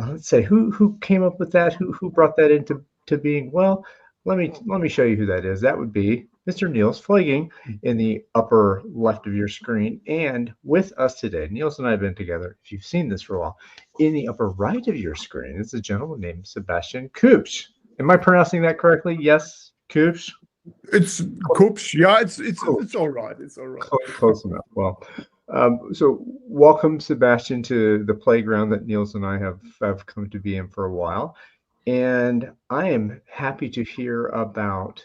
let's say who came up with that? Who brought that into being? Well, let me show you who that is. That would be Mr. Niels Pflaeging in the upper left of your screen. And with us today, Niels and I have been together, if you've seen this for a while, in the upper right of your screen is a gentleman named Sebastian Kubsch. Am I pronouncing that correctly? Yes, Kubsch? It's Kubsch. Yeah, it's all right. It's all right. Close enough. Well, so welcome, Sebastian, to the playground that Niels and I have come to be in for a while. And I am happy to hear about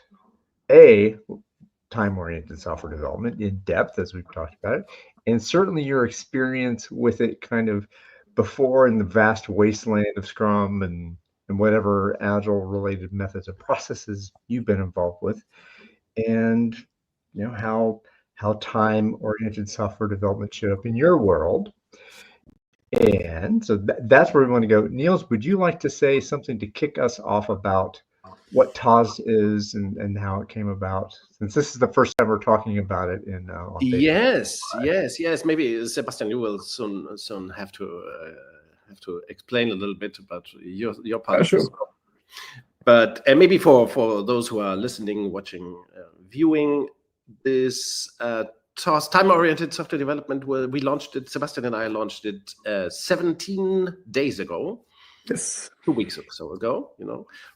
time-oriented software development in depth, as we've talked about it, and certainly your experience with it kind of before in the vast wasteland of Scrum and whatever agile related methods and processes you've been involved with, and how time-oriented software development showed up in your world. And so that's where we want to go. Niels, would you like to say something to kick us off about what TOSD is and how it came about? Since this is the first time we're talking about it in yes. Maybe Sebastian, you will soon have to explain a little bit about your part. Sure. But maybe for those who are listening, watching, viewing this TOSD, time-oriented software development, we launched it. Sebastian and I launched it 17 days ago. Yes, 2 weeks or so ago,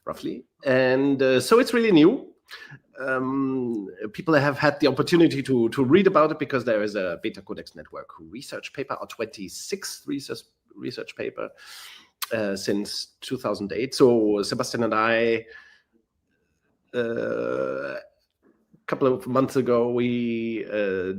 roughly. And so it's really new. People have had the opportunity to read about it because there is a BetaCodex network research paper, our 26th research paper since 2008. So Sebastian and I, a couple of months ago, we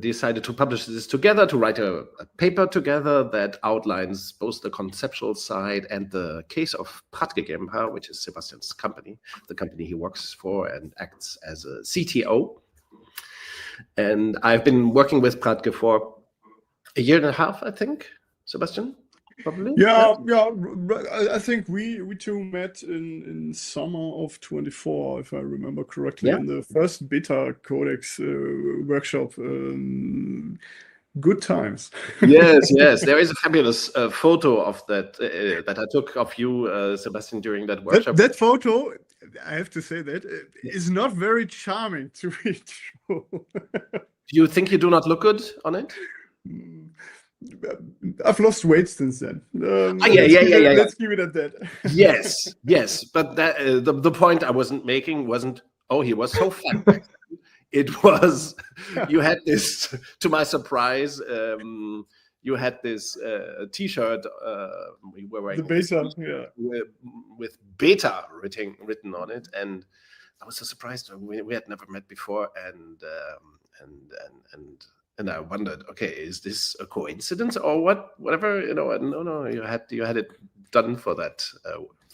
decided to publish this together, to write a paper together that outlines both the conceptual side and the case of Pradtke GmbH, which is Sebastian's company, the company he works for and acts as a CTO. And I've been working with Pradtke for a year and a half, I think, Sebastian? Probably. Yeah. I think we two met in summer of 24, if I remember correctly, in the first BetaCodex workshop. Good times. Yes. There is a fabulous photo of that that I took of you, Sebastian, during that workshop. That photo, I have to say that, is not very charming to read through. Do you think you do not look good on it? I've lost weight since then. Let's keep it at that. Yes. But that, the point I wasn't making wasn't, he was so fat. It was, you had this, to my surprise, you had this T-shirt we were wearing. The Beta, with Beta written on it. And I was so surprised. We had never met before. And I wondered, okay, is this a coincidence or what? Whatever, no, you had it done for that.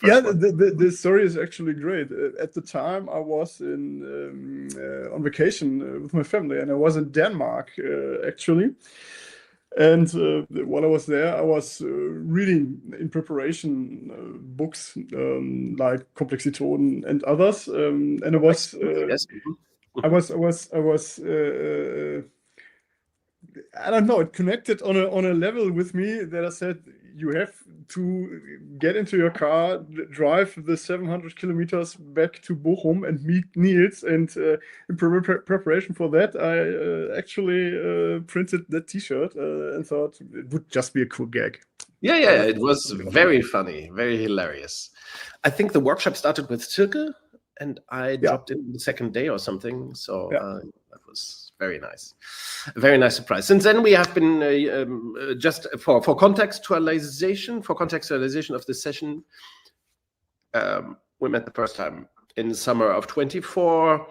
The story is actually great. At the time, I was on vacation with my family, and I was in Denmark actually. And while I was there, I was reading in preparation books like Komplexitoden and others, and I was. I was. I don't know, it connected on a level with me that I said, you have to get into your car, drive the 700 kilometers back to Bochum and meet Niels. And in preparation for that, I actually printed that T-shirt and thought it would just be a cool gag. Yeah, it was very funny, very hilarious. I think the workshop started with Silke, and I dropped in the second day or something. So that was very nice. A very nice surprise. Since then, we have been just for contextualization of this session. We met the first time in the summer of 24.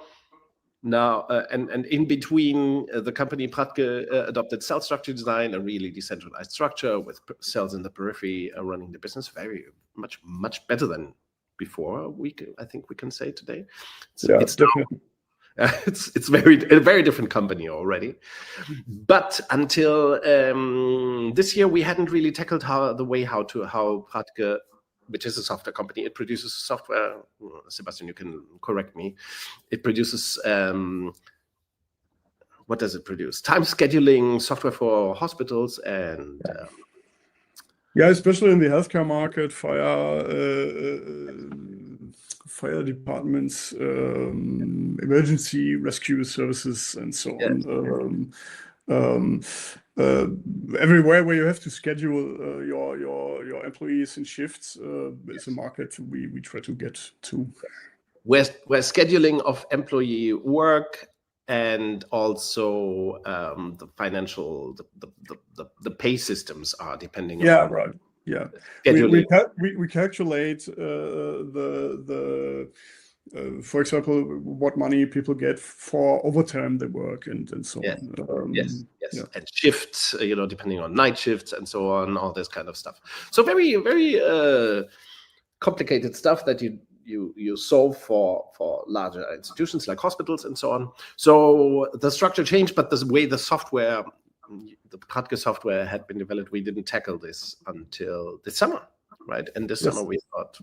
Now, and in between, the company Pradtke adopted cell structure design, a really decentralized structure with cells in the periphery running the business very much better than before. I think we can say today. It's definitely. It's a very different company already, but until this year we hadn't really tackled how Pradtke, which is a software company, it produces software. Sebastian, you can correct me. It produces what does it produce? Time scheduling software for hospitals and Yeah, especially in the healthcare market, fire departments, emergency rescue services, and so on. Everywhere where you have to schedule your employees in shifts is a market we try to get to. Where scheduling of employee work and also the financial, the pay systems are depending on. Yeah, right. Yeah, scheduling. we calculate for example, what money people get for overtime they work and so on. Yes. And shifts, depending on night shifts and so on, all this kind of stuff. So very, very complicated stuff that you solve for larger institutions like hospitals and so on. So the structure changed, but the way the software, the Pradtke software had been developed, we didn't tackle this until this summer, right? And this summer we thought,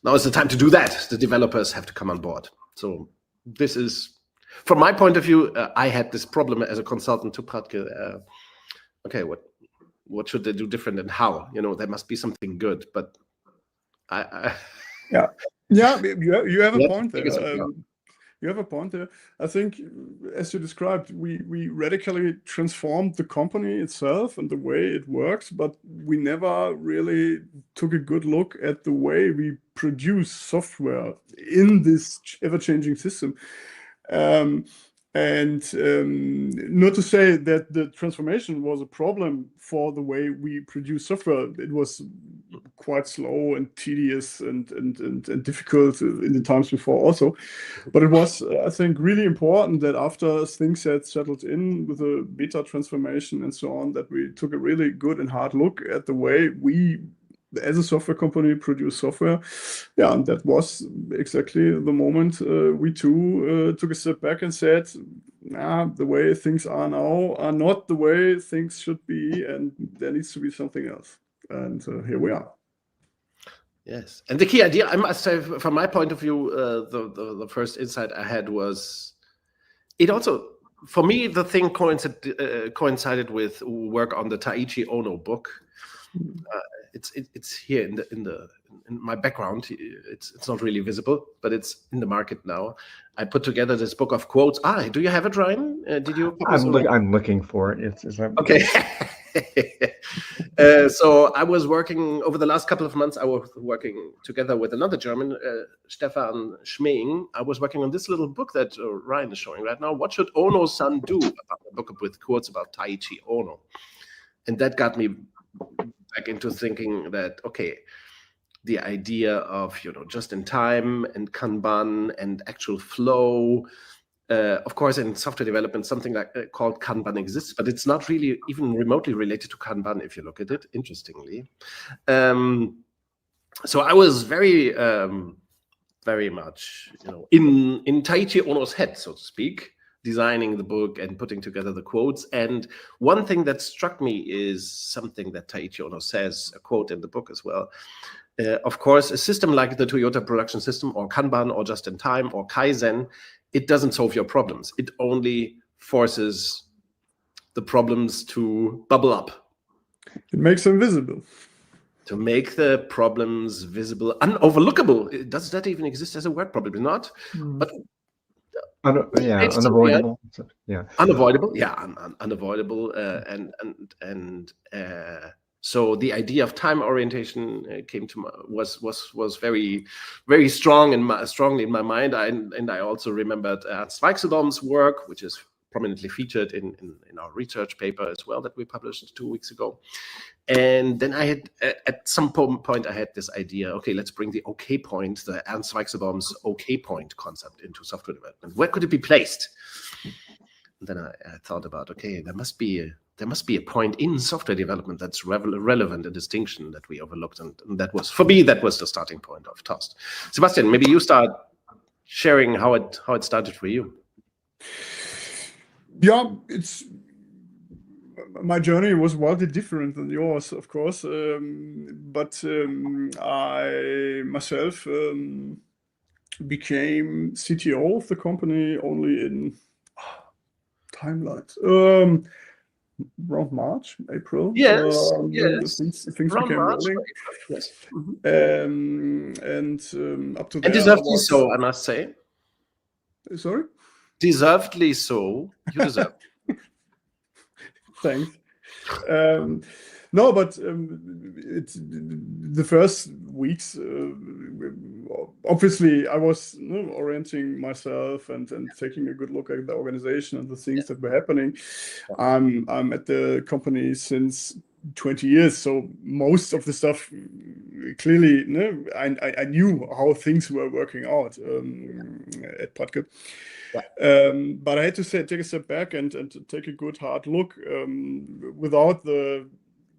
now is the time to do that. The developers have to come on board. So this is, from my point of view, I had this problem as a consultant to Pradtke. Okay, what should they do different and how? There must be something good, but yeah, you have a point there. You have a point there. I think, as you described, we radically transformed the company itself and the way it works, but we never really took a good look at the way we produce software in this ever-changing system. And not to say that the transformation was a problem for the way we produce software. It was quite slow and tedious and difficult in the times before also. But it was, I think, really important that after things had settled in with a beta transformation and so on, that we took a really good and hard look at the way we, as a software company, produce software. Yeah, and that was exactly the moment we too took a step back and said, the way things are now are not the way things should be, and there needs to be something else. And here we are. Yes, and the key idea, I must say, from my point of view, the first insight I had was, it also, for me, the thing coincided with work on the Taiichi Ono book. It's here in my background. It's not really visible, but it's in the market now. I put together this book of quotes. Do you have it, Ryan? Did you? I'm looking for it. Is that okay? So I was working over the last couple of months. I was working together with another German, Stefan Schmeing. I was working on this little book that Ryan is showing right now. What should Ono-san do? About a book with quotes about Taiichi Ono, and that got me back into thinking that, okay, the idea of just in time and Kanban and actual flow, of course, in software development, something like called Kanban exists, but it's not really even remotely related to Kanban if you look at it, interestingly. So I was very much in Taiichi Ono's head, so to speak, designing the book and putting together the quotes. And one thing that struck me is something that Taiichi Ono says, a quote in the book as well. Of course, a system like the Toyota production system or Kanban or just in time or Kaizen, it doesn't solve your problems. It only forces the problems to bubble up. It makes them visible. To make the problems visible, unoverlookable. Does that even exist as a word? Probably not. But unavoidable. Yeah, unavoidable. Yeah, unavoidable. So the idea of time orientation came to was very, very strongly in my mind. And I also remembered Ernst Weichselbaum's work, which is prominently featured in our research paper as well that we published 2 weeks ago. And then I had, at some point, I had this idea, okay, let's bring the OK point, the Ernst Weichselbaum's OK point concept into software development. Where could it be placed? And then I thought about, okay, there must be a point in software development that's relevant, a distinction that we overlooked. And that was, for me, that was the starting point of TOSD. Sebastian, maybe you start sharing how it started for you. Yeah, my journey was wildly different than yours, of course, but I myself became CTO of the company only in timelines. around March, April. Yes, yes. Things Around became March, rolling. yes. Up to And there, deservedly so, I must say. Sorry? Deservedly so. You deserve. Thanks. No, but it's the first weeks. Obviously, I was orienting myself and taking a good look at the organization and the things that were happening. I'm at the company since 20 years, so most of the stuff clearly, I knew how things were working out at Pradtke. But I had to take a step back and take a good hard look without the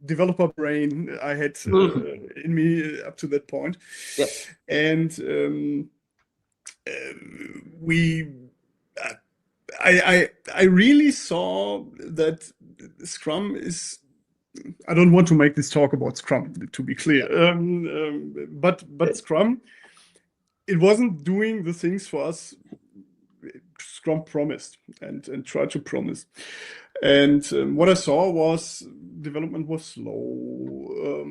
developer brain I had in me up to that point. Yeah. And I really saw that Scrum is. I don't want to make this talk about Scrum, to be clear. But Scrum, it wasn't doing the things for us Scrum promised and tried to promise. And what I saw was development was slow.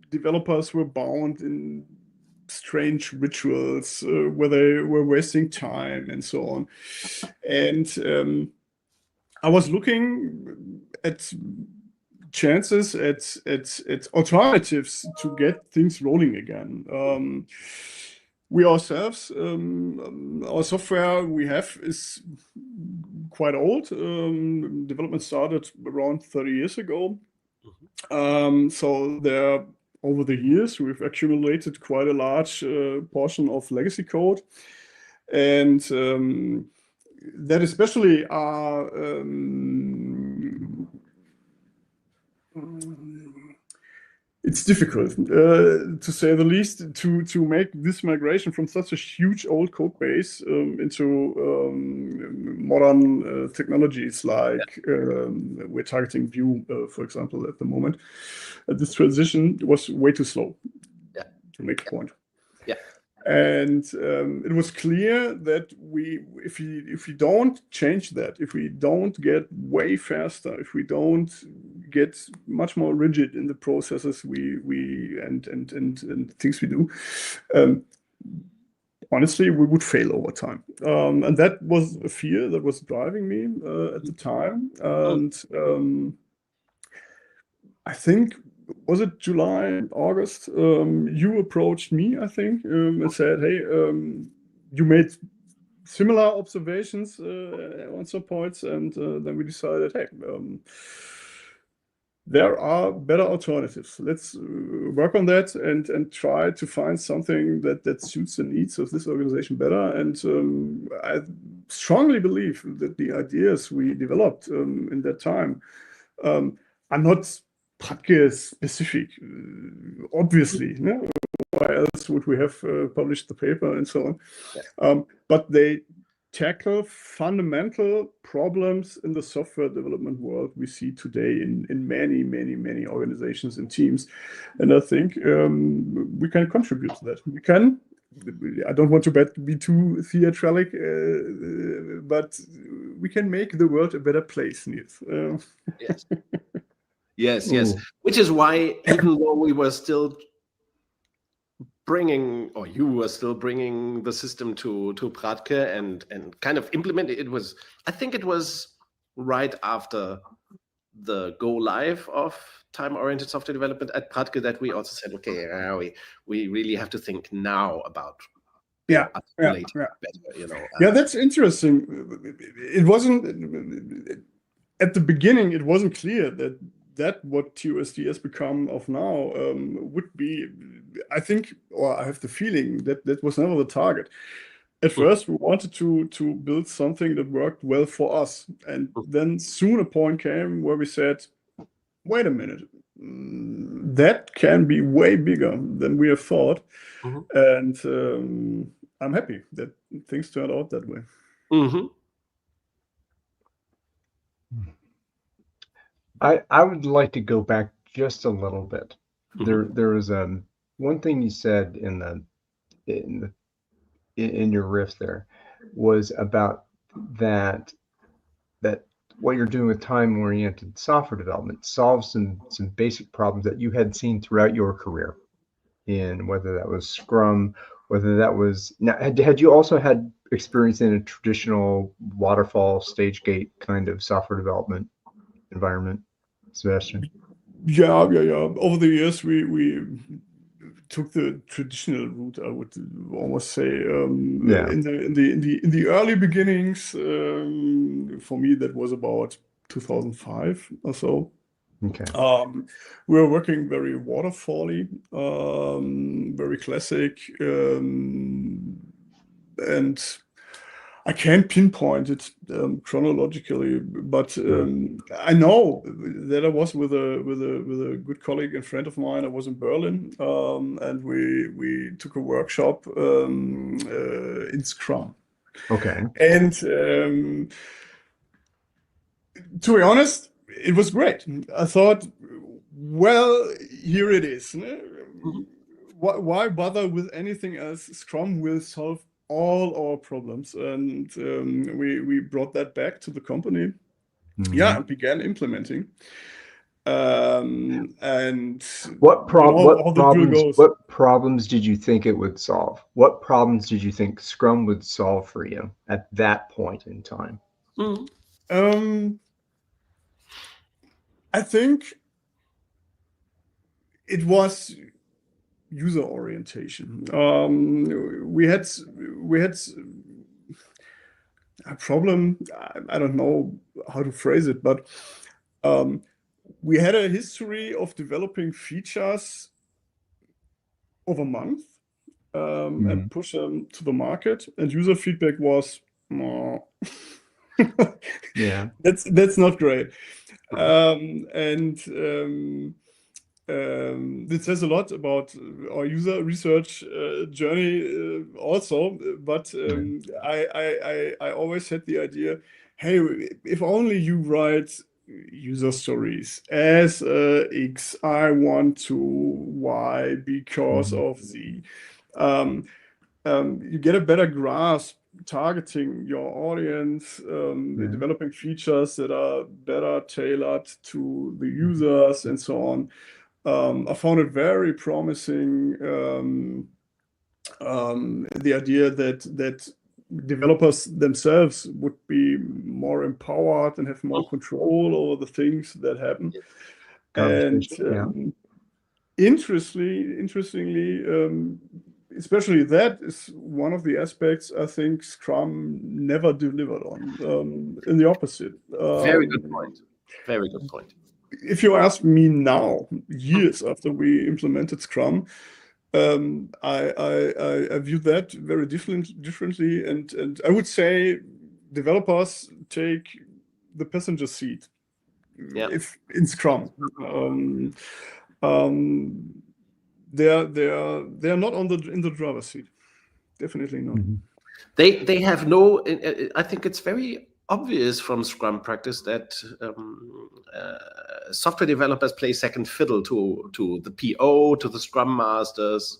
Developers were bound in strange rituals where they were wasting time and so on. And I was looking at chances at alternatives to get things rolling again. We ourselves, our software we have is quite old. Development started around 30 years ago. So there, over the years, we've accumulated quite a large portion of legacy code. And that especially are it's difficult, to say the least, to make this migration from such a huge old code base into modern technologies like we're targeting Vue, for example, at the moment. This transition was way too slow, to make a point. Yeah. And it was clear that if we don't change that, if we don't get way faster, if we don't get much more rigid in the processes and things we do, honestly, we would fail over time. And that was a fear that was driving me at the time. And I think, was it July, August? You approached me, I think, and said, "Hey, you made similar observations on some points," and then we decided, "Hey, there are better alternatives. Let's work on that and try to find something that suits the needs of this organization better." And I strongly believe that the ideas we developed in that time are not Pradtke specific, obviously. No? Why else would we have published the paper and so on? But they tackle fundamental problems in the software development world we see today in many organizations and teams. And I think we can contribute to that. We can. I don't want to be too theatrical, but we can make the world a better place, Niels. Yes. Yes. Which is why, even though we were still bringing, or you were still bringing the system to Pradtke and kind of implement it, I think it was right after the go live of time-oriented software development at Pradtke that we also said, okay, we really have to think now about better, Yeah, that's interesting. It wasn't at the beginning. It wasn't clear that what TOSD has become of now would be, I think, or I have the feeling that was never the target. At first, we wanted to build something that worked well for us. And then soon a point came where we said, wait a minute, that can be way bigger than we have thought. And I'm happy that things turned out that way. I would like to go back just a little bit. There was one thing you said in your riff there was about that what you're doing with time-oriented software development solves some basic problems that you had seen throughout your career, in whether that was Scrum, whether that was, now, had you also had experience in a traditional waterfall stage gate kind of software development environment, Sebastian? Yeah. Over the years, we took the traditional route, I would almost say. Yeah. In the early beginnings, for me, that was about 2005 or so. Okay. We were working very waterfally, very classic, and I can't pinpoint it chronologically, but I know that I was with a good colleague and friend of mine. I was in Berlin, and we took a workshop in Scrum. Okay. And to be honest, it was great. I thought, well, here it is. Why bother with anything else? Scrum will solve all our problems, and we brought that back to the company. Yeah, and began implementing. And what what problems did you think it would solve? What problems did you think Scrum would solve for you at that point in time? I think it was user orientation. We had a problem. I don't know how to phrase it, but we had a history of developing features over months and push them to the market, and user feedback was, no. Yeah, that's not great. This says a lot about our user research journey also, but I always had the idea, hey, if only you write user stories as X, I want to Y because of Z. You get a better grasp targeting your audience, developing features that are better tailored to the users and so on. I found it very promising, the idea that developers themselves would be more empowered and have more control over the things that happen. And interestingly, especially that is one of the aspects I think Scrum never delivered on. In the opposite. Very good point. Very good point. If you ask me now, years after we implemented Scrum, I view that very differently, and I would say developers take the passenger seat. If in Scrum, they're not in the driver's seat. Definitely not. They have no. I think it's very obvious from Scrum practice that software developers play second fiddle to the PO, to the Scrum masters.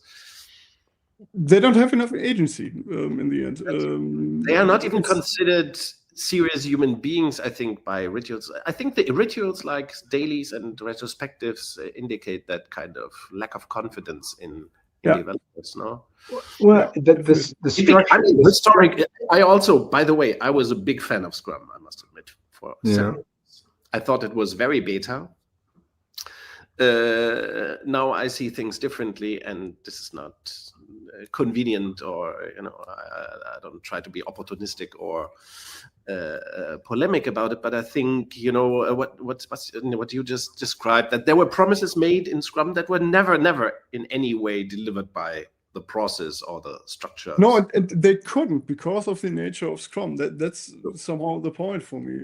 They don't have enough agency in the end. They are not even considered serious human beings, I think, by rituals. I think the rituals like dailies and retrospectives indicate that kind of lack of confidence in developers, no? Well, the structure. I mean, historic. I also, by the way, I was a big fan of Scrum, I must admit. For several years. I thought it was very beta. Now I see things differently, and this is not convenient, or I don't try to be opportunistic or polemic about it, but I think what you just described, that there were promises made in Scrum that were never in any way delivered by the process or the structure. No, they couldn't because of the nature of Scrum. That's somehow the point for me.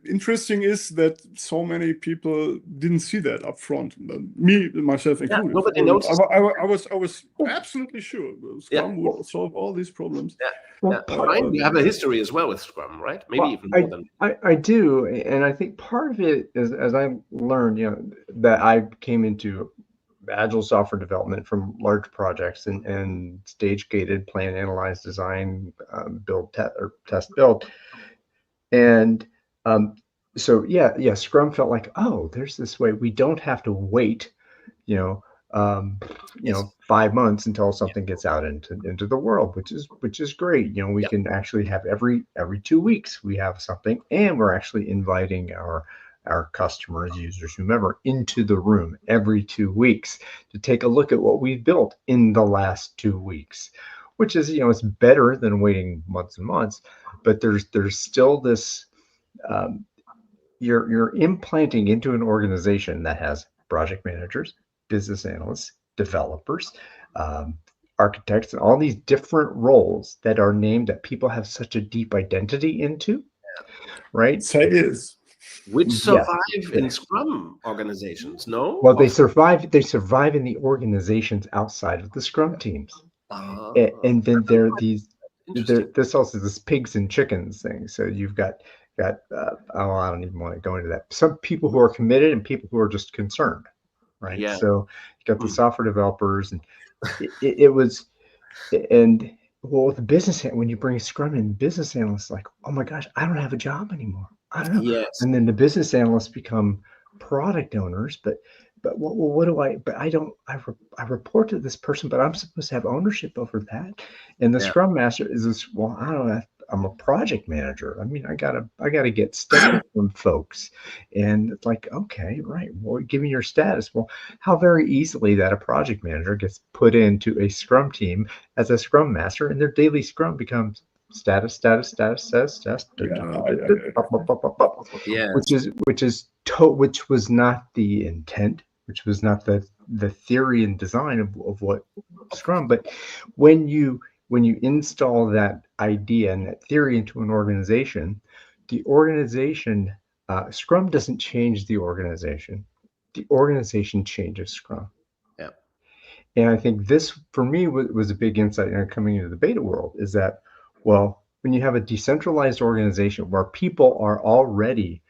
Interesting is that so many people didn't see that up front. Me, myself included. Nobody noticed. I was absolutely sure Scrum would solve all these problems. You have a history as well with Scrum, right? Maybe even more than I do, and I think part of it is, as I learned, that I came into Agile software development from large projects and stage-gated plan, analyze, design, build, test, build. And So yeah, Scrum felt like, oh, there's this way. We don't have to wait, you know, Yes. 5 months until something gets out into the world, which is great. We Yeah. can actually have every 2 weeks we have something, and we're actually inviting our customers, users, whomever, into the room every 2 weeks to take a look at what we've built in the last 2 weeks, which is, it's better than waiting months and months, but there's still this, you're implanting into an organization that has project managers, business analysts, developers, architects, and all these different roles that are named that people have such a deep identity into, right? Sales. Which Yeah. survive in Scrum organizations, no? Well, they survive in the organizations outside of the Scrum teams. And then there are these, this also this pigs and chickens thing. So you've got oh, I don't even want to go into that. Some people who are committed and people who are just concerned, right? Yeah. So you got the software developers, and it was, and well, with the business, when you bring Scrum in, business analysts like, oh my gosh, I don't have a job anymore. I don't know. Yes. And then the business analysts become product owners, but what do I? But I don't. I report to this person, but I'm supposed to have ownership over that. And the Scrum Master is this. Well, I don't know. I'm a project manager. I mean, I gotta get stuff from folks, and it's like, okay, right. Well, give me your status. Well, how very easily that a project manager gets put into a Scrum team as a Scrum Master, and their daily Scrum becomes status, Yes. which was not the intent, which was not the theory and design of what Scrum. But when you install that idea and that theory into an organization, the organization, Scrum doesn't change the organization. The organization changes Scrum. Yeah. And I think this, for me, was a big insight coming into the beta world, is that, well, when you have a decentralized organization where people are already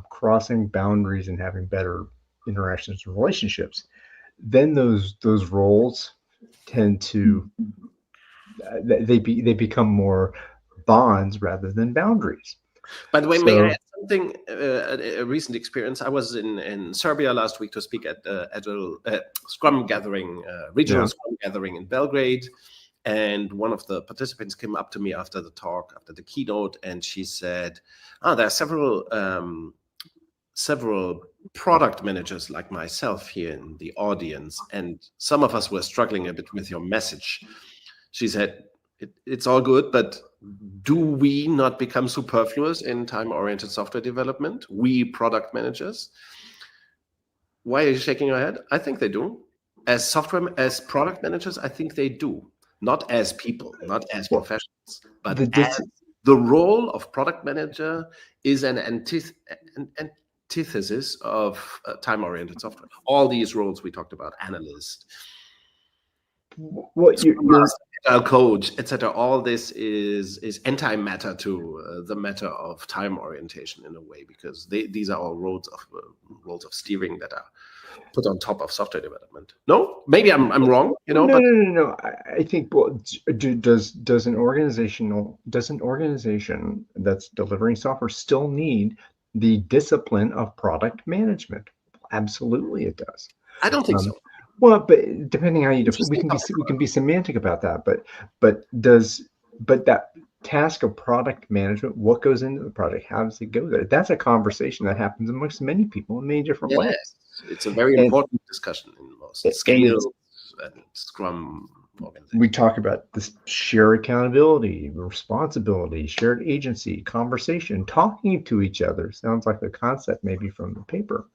crossing boundaries and having better interactions and relationships, then those roles tend to, they become more bonds rather than boundaries. By the way, may I add something? A recent experience. I was in Serbia last week to speak at Agile Scrum gathering, regional Scrum gathering in Belgrade, and one of the participants came up to me after the talk, after the keynote, and she said, there are several product managers like myself here in the audience, and some of us were struggling a bit with your message. She said, it's all good, but do we not become superfluous in time-oriented software development? We product managers. Why are you shaking your head? I think they do. As product managers, I think they do. Not as people, not as professionals, but as the role of product manager is an antithesis of time-oriented software. All these roles we talked about, analyst, coach, etc. All this is anti-matter to the matter of time orientation in a way, because these are all roles of steering that are put on top of software development. No, maybe I'm wrong. No. I think, well, does an organization that's delivering software still need the discipline of product management? Absolutely, it does. I don't think so. Well, but depending how you define, we can be semantic about that. But that task of product management, what goes into the project, how does it go there? That's a conversation that happens amongst many people in many different ways. It's a very important discussion in most scales and Scrum organizations. We talk about this shared accountability, responsibility, shared agency, conversation, talking to each other. Sounds like the concept maybe from the paper.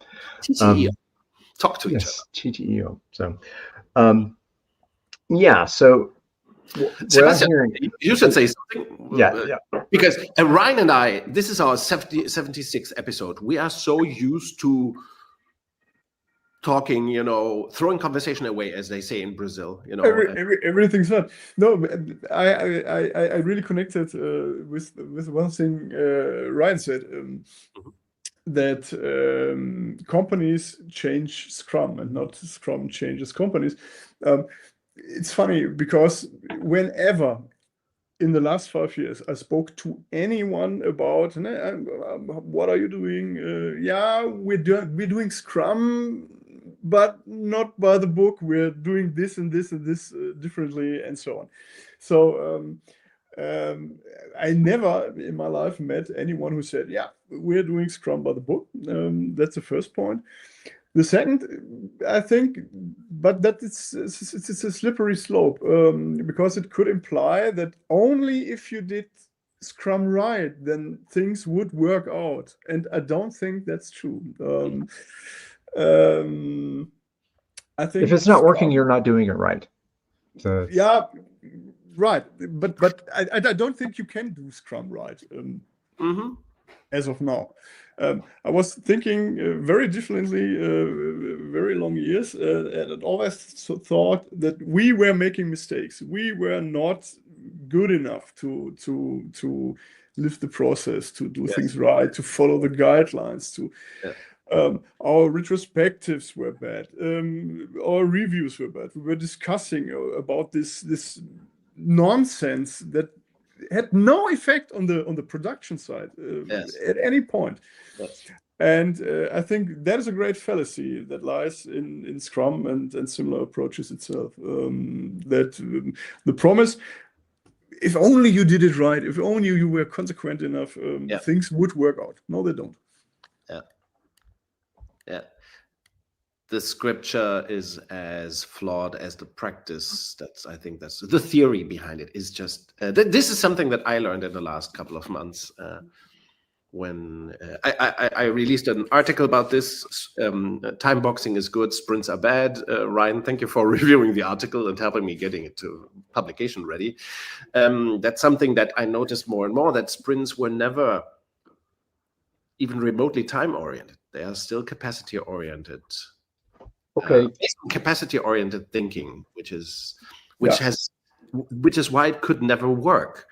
Talk to each other. TTEO. So, So, Sebastian, you should say something. Yeah. Because Ryan and I, this is our 76th episode. We are so used to talking, throwing conversation away, as they say in Brazil. Everything's fun. No, I really connected with one thing Ryan said. That companies change Scrum and not Scrum changes companies. It's funny because whenever in the last 5 years I spoke to anyone about what are you doing? Yeah, we're doing Scrum, but not by the book. We're doing this and this and this differently, and so on. So I never in my life met anyone who said, yeah, we're doing Scrum by the book. That's the first point. The second, I think, but that it's a slippery slope, because it could imply that only if you did Scrum right, then things would work out. And I don't think that's true. I think if it's not working, you're not doing it right. So yeah, right. But I don't think you can do Scrum right as of now. I was thinking very differently, very long years, and I always thought that we were making mistakes. We were not good enough to live the process, to do things right, to follow the guidelines, to our retrospectives were bad, our reviews were bad. We were discussing about this nonsense that had no effect on the production side at any point. Yes. And I think that is a great fallacy that lies in Scrum and similar approaches itself. That the promise, if only you did it right, if only you were consequent enough, things would work out. No, they don't. Yeah. The scripture is as flawed as the practice. I think that's the theory behind it. Is just this is something that I learned in the last couple of months when I released an article about this. Time boxing is good, sprints are bad. Ryan, thank you for reviewing the article and helping me getting it to publication ready. That's something that I noticed more and more, that sprints were never even remotely time oriented. They are still capacity oriented. okay. Capacity oriented thinking, which is why it could never work.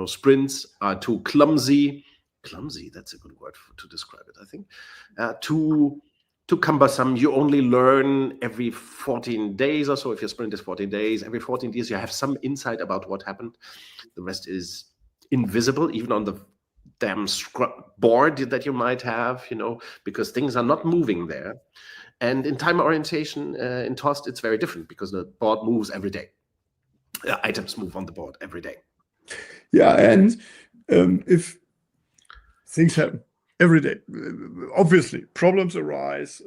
Sprints are too clumsy. Clumsy, that's a good word to describe it, I think. Too cumbersome. You only learn every 14 days or so. If your sprint is 14 days, every 14 days you have some insight about what happened. The rest is invisible, even on the damn board that you might have, because things are not moving there. And in time orientation, in TOSD, it's very different because the board moves every day. Items move on the board every day. Yeah, and if things happen every day, obviously problems arise,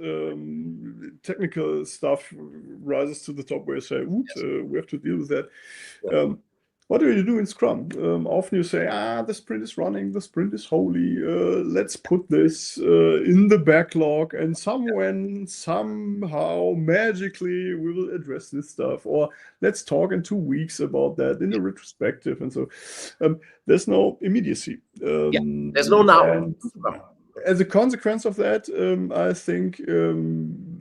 technical stuff rises to the top where you say, oops, we have to deal with that. What do you do in Scrum? Often you say, the sprint is running, the sprint is holy, let's put this in the backlog, and somehow, magically, we will address this stuff, or let's talk in 2 weeks about that in a retrospective, and so there's no immediacy. There's no now. And as a consequence of that, I think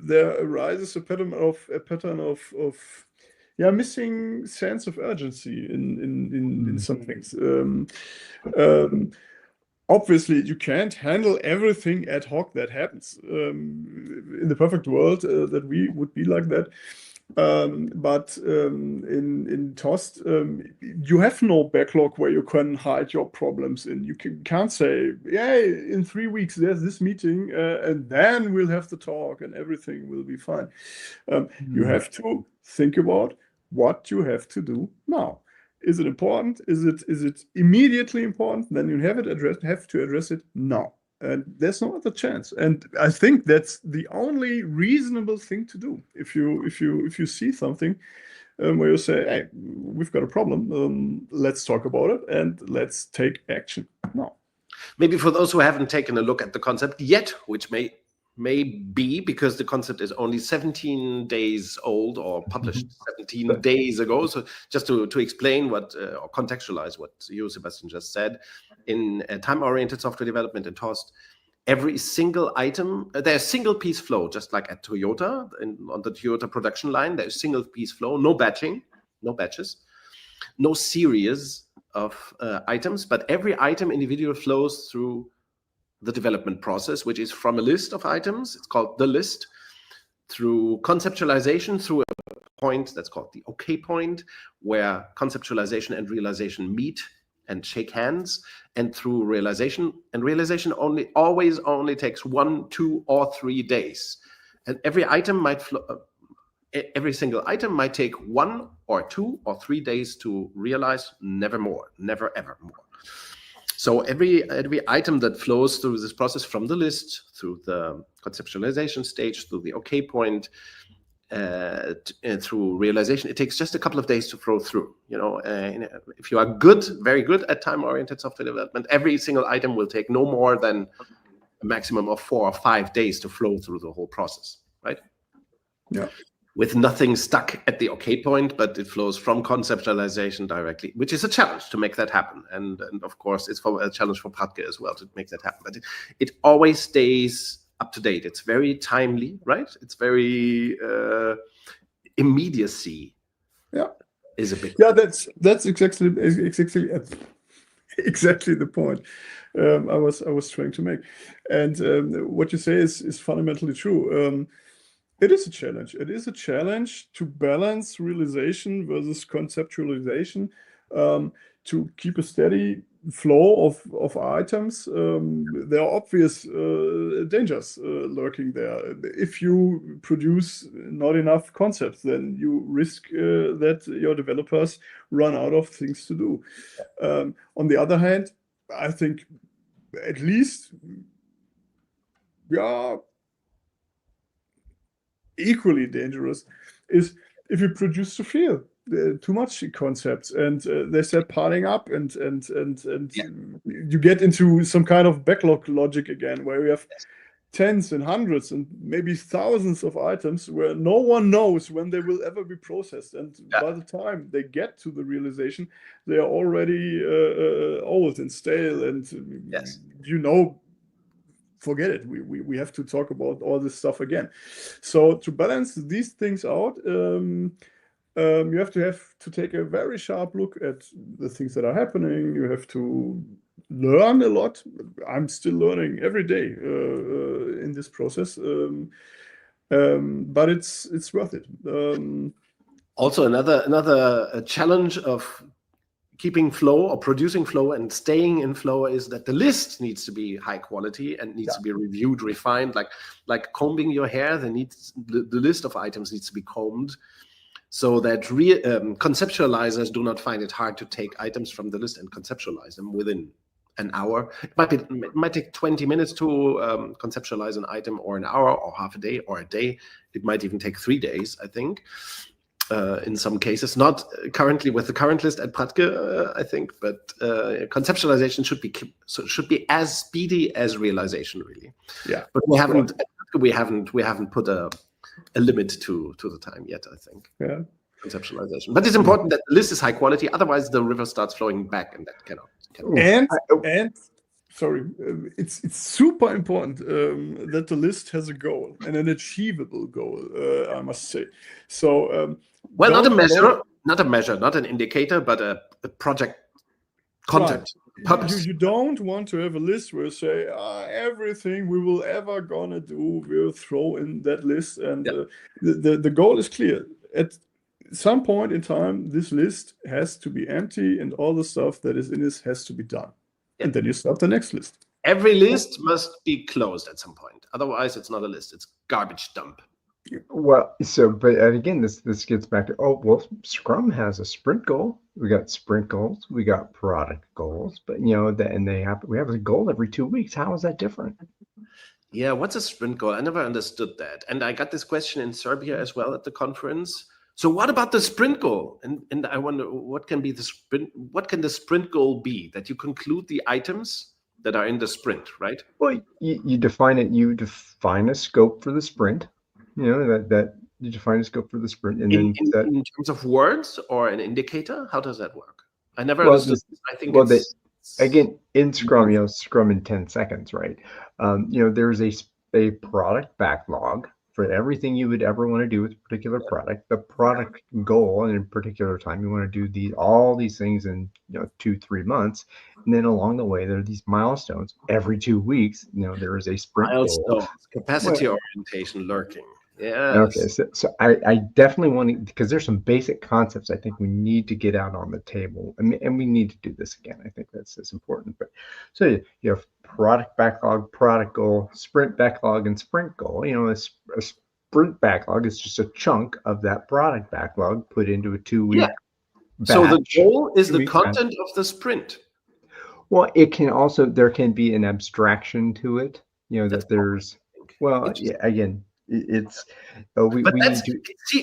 there arises a pattern of missing sense of urgency in some things. Obviously, you can't handle everything ad hoc that happens. In the perfect world, that we would be like that. But in TOSD, you have no backlog where you can hide your problems in. You can't say, in 3 weeks there's this meeting, and then we'll have the talk and everything will be fine. You have to think about what you have to do now. Is it important? Is it immediately important? Then you have to address it now. And there's no other chance. And I think that's the only reasonable thing to do. If you see something where you say, hey, we've got a problem, let's talk about it and let's take action now. Maybe for those who haven't taken a look at the concept yet, which may be because the concept is only 17 days old or published 17 days ago. So just to explain or contextualize what you, Sebastian, just said, in time-oriented software development in TOSD, every single item, there's single piece flow, just like at Toyota, on the Toyota production line, there's single piece flow, no batching, no batches, no series of items, but every item individually flows through the development process, which is from a list of items, it's called the list, through conceptualization, through a point that's called the OK point, where conceptualization and realization meet and shake hands, and through realization. And realization always only takes 1, 2, or 3 days. And every single item might take 1 or 2 or 3 days to realize, never more, never ever more. So every item that flows through this process from the list, through the conceptualization stage, through the OK point, through realization, it takes just a couple of days to flow through. If you are very good at time-oriented software development, every single item will take no more than a maximum of 4 or 5 days to flow through the whole process, right? Yeah. With nothing stuck at the OK point, but it flows from conceptualization directly, which is a challenge to make that happen. And of course, it's a challenge for Pradtke as well to make that happen. But it always stays up to date. It's very timely, right? It's very immediacy. Yeah, is a big. Yeah, that's exactly the point I was trying to make. And what you say is fundamentally true. It is a challenge. It is a challenge to balance realization versus conceptualization, to keep a steady flow of items. There are obvious dangers lurking there. If you produce not enough concepts, then you risk that your developers run out of things to do. On the other hand, I think at least we are equally dangerous is if you produce too much concepts and they start piling up and you get into some kind of backlog logic again, where you have tens and hundreds and maybe thousands of items where no one knows when they will ever be processed, and by the time they get to the realization, they are already old and stale, and forget it. We have to talk about all this stuff again. So to balance these things out, you have to take a very sharp look at the things that are happening. You have to learn a lot. I'm still learning every day in this process, but it's worth it. Also, another challenge of keeping flow or producing flow and staying in flow is that the list needs to be high quality and needs to be reviewed, refined, like combing your hair. The list of items needs to be combed, so that conceptualizers do not find it hard to take items from the list and conceptualize them within an hour. It might take 20 minutes to conceptualize an item, or an hour, or half a day, or a day. It might even take 3 days, I think. In some cases, not currently with the current list at Pradtke, I think, but conceptualization should be as speedy as realization, really. Yeah, but we haven't put a limit to the time yet, I think. Yeah, conceptualization. But it's important that the list is high quality, otherwise the river starts flowing back, and that cannot. And sorry, it's super important that the list has a goal, and an achievable goal, I must say. So, well, not a measure, not an indicator, but a project content. Right. You don't want to have a list where you say everything we will ever gonna do, we'll throw in that list, and the goal is clear. At some point in time, this list has to be empty, and all the stuff that is in this has to be done. And then you start the next list. Every list must be closed at some point. Otherwise, it's not a list. It's garbage dump. Well, but again, this gets back to, Scrum has a sprint goal. We got sprint goals. We got product goals. But, we have a goal every 2 weeks. How is that different? Yeah, what's a sprint goal? I never understood that. And I got this question in Serbia as well at the conference. So what about the sprint goal? And I wonder, what can the sprint goal be? That you conclude the items that are in the sprint, right? Well, you define it. You define a scope for the sprint. That you define a scope for the sprint, and in terms of words or an indicator. How does that work? I never understood. I think again, in Scrum, Scrum in 10 seconds, right? There's a product backlog for everything you would ever want to do with a particular product. The product goal, and in particular time, you want to do all these things in 2-3 months, and then along the way there are these milestones. Every 2 weeks, there is a sprint milestones, goal. capacity orientation lurking. Yes. Okay, so I definitely want to, because there's some basic concepts I think we need to get out on the table, and we need to do this again. I think that's important. But so you have product backlog, product goal, sprint backlog, and sprint goal. A sprint backlog is just a chunk of that product backlog put into a 2-week batch. So the goal is the content of the sprint. Well, there can be an abstraction to it, that there's, well, yeah, again, it's, we need to see,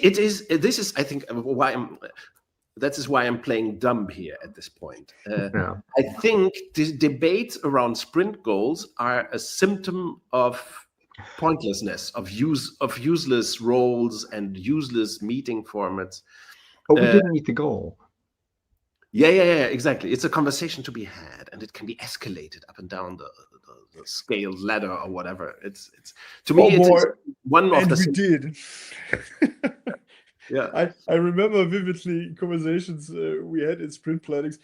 this is, I think, that is why I'm playing dumb here at this point. Yeah. I think the debates around sprint goals are a symptom of pointlessness, of useless roles and useless meeting formats. But we didn't meet the goal. Yeah, exactly. It's a conversation to be had, and it can be escalated up and down the scale ladder or whatever. It's to me, it's one of the. We did. Yeah, I remember vividly conversations we had in sprint plannings.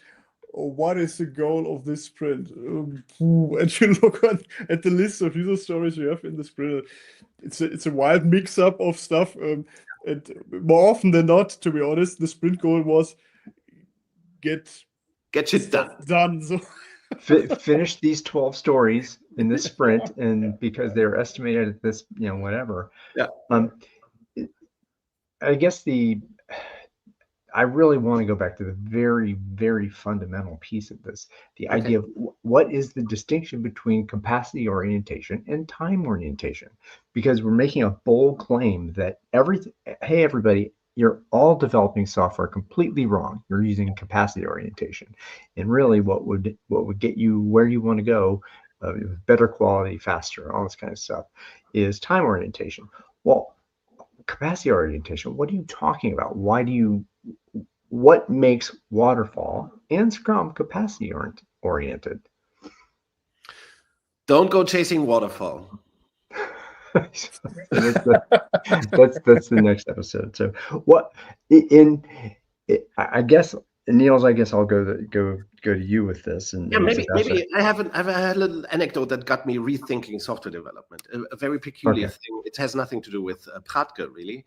What is the goal of this sprint? And you look at the list of user stories you have in the sprint. It's a wild mix-up of stuff. And more often than not, to be honest, the sprint goal was get shit done. So finish these 12 stories in this sprint, and because they're estimated at this, whatever. Yeah. I guess I really want to go back to the very, very fundamental piece of this, the idea of what is the distinction between capacity orientation and time orientation, because we're making a bold claim that hey, everybody, you're all developing software completely wrong. You're using capacity orientation, and really what would get you where you want to go, better quality, faster, all this kind of stuff, is time orientation. Well, capacity orientation, what are you talking about? What makes waterfall and Scrum capacity oriented? Don't go chasing waterfall. That's the next episode. So I guess, Niels, I'll go to you with this. And maybe I had a little anecdote that got me rethinking software development. A very peculiar thing. It has nothing to do with Pradtke, really.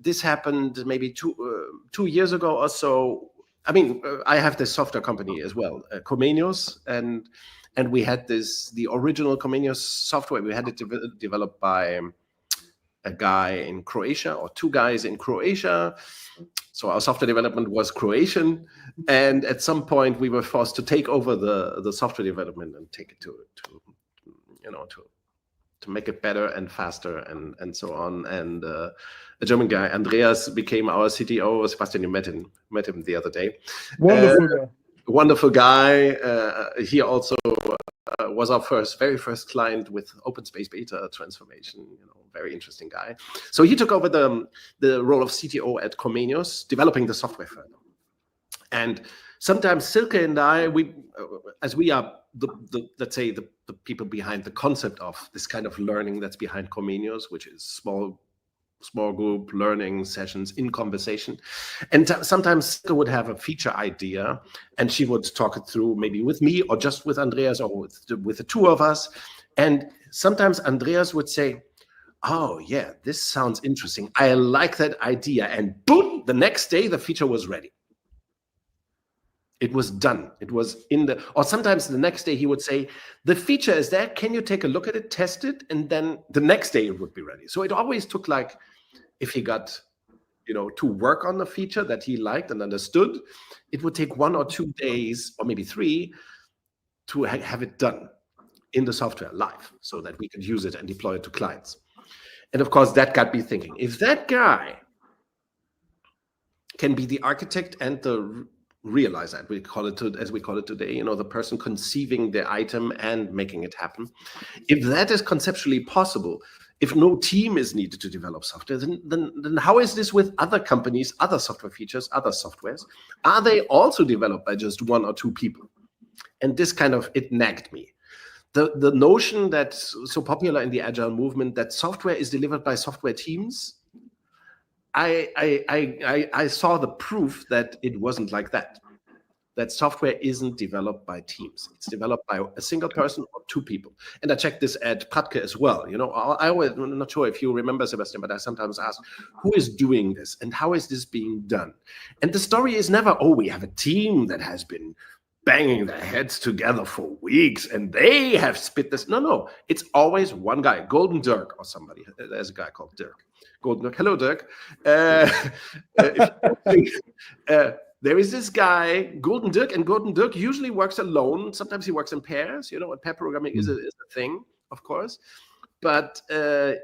This happened maybe 2 years ago or so. I mean, I have this software company as well, Comenius, and we had the original Comenius software. We had it developed by a guy in Croatia, or two guys in Croatia. So our software development was Croatian, and at some point we were forced to take over the software development and take it to make it better and faster and so on. And a German guy, Andreas, became our CTO. Sebastian, you met him the other day. Wonderful guy. He also was our very first client with OpenSpace beta transformation. Very interesting guy. So he took over the role of CTO at Comenius, developing the software further. And sometimes Silke and I, as we are let's say the people behind the concept of this kind of learning that's behind Comenius, which is small group learning sessions in conversation. And sometimes Silke would have a feature idea, and she would talk it through maybe with me or just with Andreas or with the two of us. And sometimes Andreas would say, "Oh yeah, this sounds interesting. I like that idea." And boom, the next day the feature was ready. It was done. It was or sometimes the next day he would say, "The feature is there. Can you take a look at it, test it?" And then the next day it would be ready. So it always took, like, if he got, to work on the feature that he liked and understood, it would take 1 or 2 days, or maybe 3, to have it done in the software live, so that we could use it and deploy it to clients. And of course, that got me thinking, if that guy can be the architect and the realizer, as we call it today, the person conceiving the item and making it happen, if that is conceptually possible, if no team is needed to develop software, then how is this with other companies, other software features, other softwares? Are they also developed by just 1 or 2 people? And this it nagged me. The notion that's so popular in the Agile movement, that software is delivered by software teams, I saw the proof that it wasn't like that. that software isn't developed by teams. It's developed by a single person or two people. And I checked this at Pradtke as well. You know, I always, I'm not sure if you remember, Sebastian, but I sometimes ask, who is doing this and how is this being done? And the story is never, oh, we have a team that has been banging their heads together for weeks and they have spit this. No, it's always one guy, Golden Dirk or somebody. There's a guy called Dirk. Golden Dirk. Hello, Dirk. There is this guy, Golden Dirk, and Golden Dirk usually works alone. Sometimes he works in pairs, you know, and pair programming is a thing, of course. But,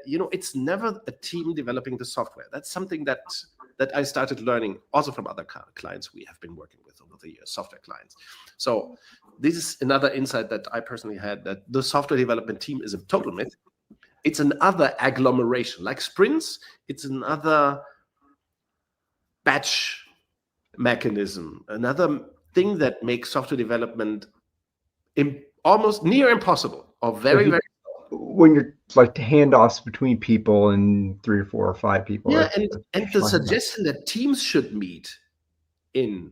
you know, it's never a team developing the software. That's something that I started learning also from other clients we have been working with over the years, software clients. So this is another insight that I personally had, that the software development team is a total myth. It's another agglomeration. Like sprints, it's another batch mechanism, another thing that makes software development almost near impossible or very, very when you're like handoffs between people and 3 or 4 or 5 people. Yeah, and the suggestion that teams should meet in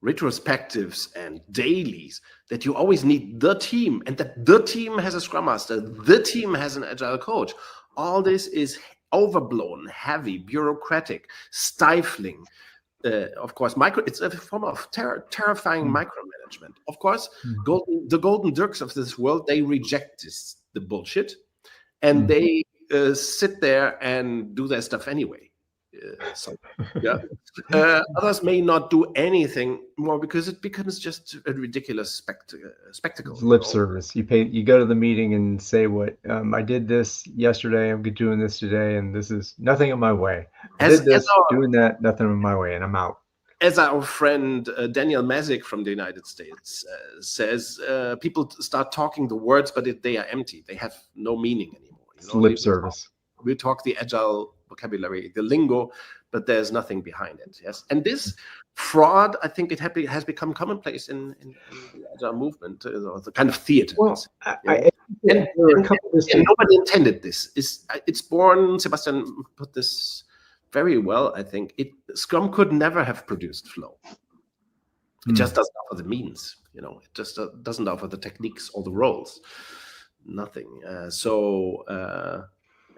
retrospectives and dailies, that you always need the team and that the team has a scrum master, the team has an agile coach. All this is overblown, heavy, bureaucratic, stifling. Of course, it's a form of terrifying micromanagement. Of course, the Golden Dirks of this world, they reject the bullshit, and they sit there and do their stuff anyway. Others may not do anything more because it becomes just a ridiculous spectacle. It's lip service. You go to the meeting and say, "What I did this yesterday. I'm doing this today, and this is nothing in my way. Doing that, nothing in my way, and I'm out." As our friend Daniel Mazik from the United States says, people start talking the words, but they are empty. They have no meaning anymore. It's lip service. We talk the agile vocabulary, the lingo, but there's nothing behind it. Yes, and this fraud, I think, it has become commonplace in the agile movement, or the kind of theater. Well, and nobody intended this. It's born. Sebastian put this very well, I think. Scrum could never have produced Flow. It just doesn't offer the means. You know, it just doesn't offer the techniques or the roles. Nothing.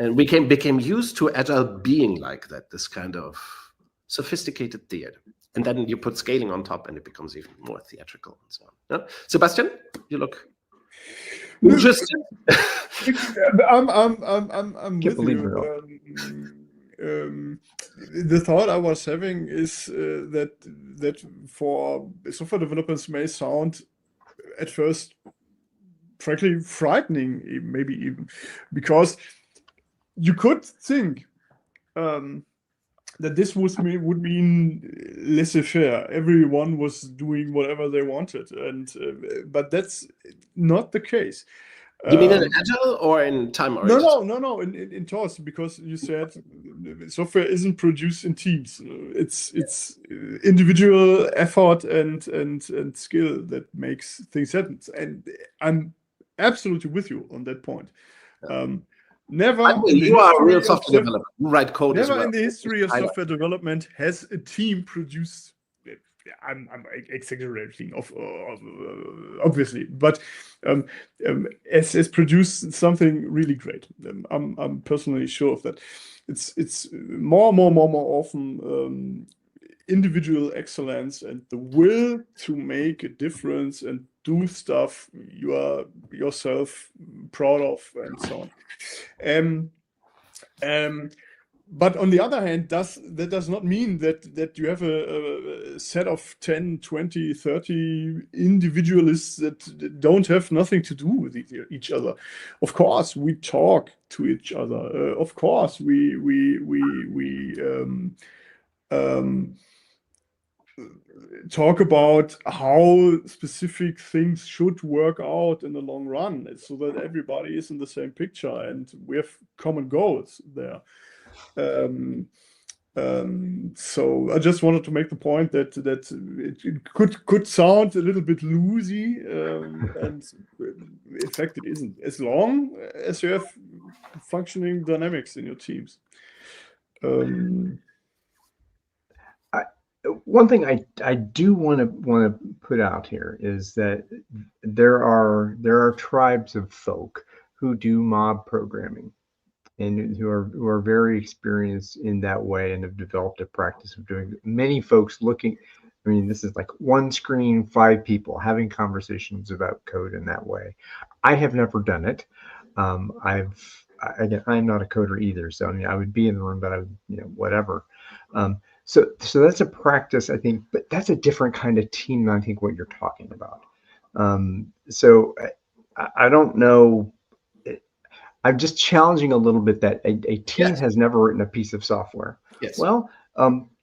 And we became used to agile being like that, this kind of sophisticated theater. And then you put scaling on top and it becomes even more theatrical and so on. Yeah? Sebastian, you look interested. I'm with you. The thought I was having is that for software developers may sound at first frankly frightening, maybe even, because you could think that this would mean laissez-faire. Everyone was doing whatever they wanted, but that's not the case. You mean in agile or in time oriented? No. In TOSD, because you said software isn't produced in teams. It's individual effort and skill that makes things happen. And I'm absolutely with you on that point. You are a real software developer. You write code as well. Never in the history of software development has a team produced. I'm exaggerating, obviously, but has produced something really great. I'm personally sure of that. It's more often individual excellence and the will to make a difference and do stuff you are yourself proud of and so on. But on the other hand, that does not mean that you have a set of 10, 20, 30 individualists that don't have nothing to do with each other. Of course, we talk to each other. Of course, we talk about how specific things should work out in the long run, so that everybody is in the same picture and we have common goals there. So I just wanted to make the point that it could sound a little bit loosey, and in fact it isn't, as long as you have functioning dynamics in your teams. one thing I do want to put out here is that there are tribes of folk who do mob programming and who are very experienced in that way and have developed a practice of doing it. Many folks looking, I mean, this is like one screen, 5 people having conversations about code in that way. I have never done it. Again, I'm not a coder either, so I mean, I would be in the room, but I would, whatever. So that's a practice, I think, but that's a different kind of team than I think what you're talking about. So I don't know. I'm just challenging a little bit that a team has never written a piece of software. Yes. Well,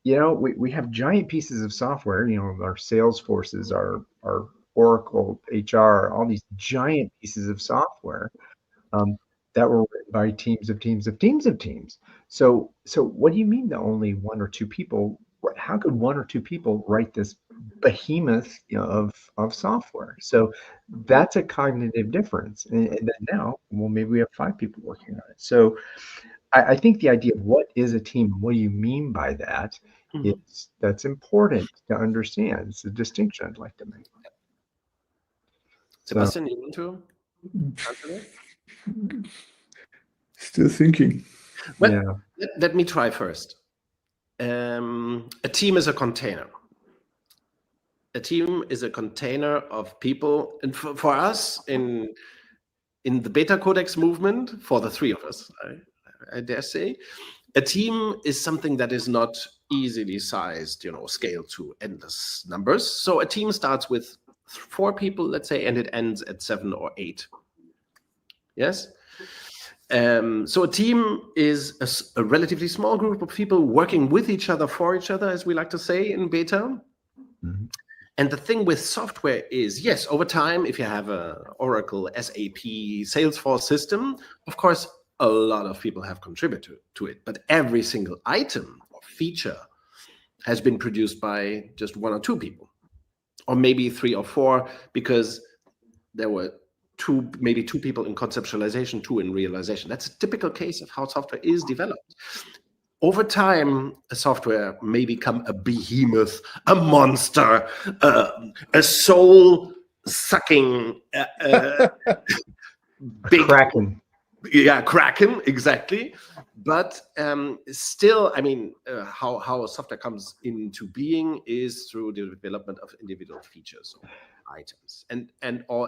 we have giant pieces of software, our Salesforces, our Oracle, HR, all these giant pieces of software that were written by teams of teams of teams of teams. So what do you mean that only 1 or 2 people? How could 1 or 2 people write this behemoth of software? So that's a cognitive difference. And then now, well, maybe we have 5 people working on it. So I think the idea of what is a team, what do you mean by that, that's important to understand. It's a distinction I'd like to make. Sebastian, you want to answer that? Still thinking. Well, let me try first. A team is a container. A team is a container of people, and for us in the BetaCodex movement, for the 3 of us, I dare say, a team is something that is not easily sized, scaled to endless numbers. So a team starts with 4 people, let's say, and it ends at 7 or 8. Yes. So a team is a relatively small group of people working with each other, for each other, as we like to say in beta. And the thing with software is, yes, over time, if you have a Oracle, SAP, Salesforce system, of course, a lot of people have contributed to it. But every single item or feature has been produced by just 1 or 2 people, or maybe 3 or 4, because there were maybe 2 people in conceptualization, 2 in realization. That's a typical case of how software is developed. Over time, a software may become a behemoth, a monster, a soul-sucking big Kraken. Yeah, Kraken, exactly. But still, I mean, how software comes into being is through the development of individual features or items, and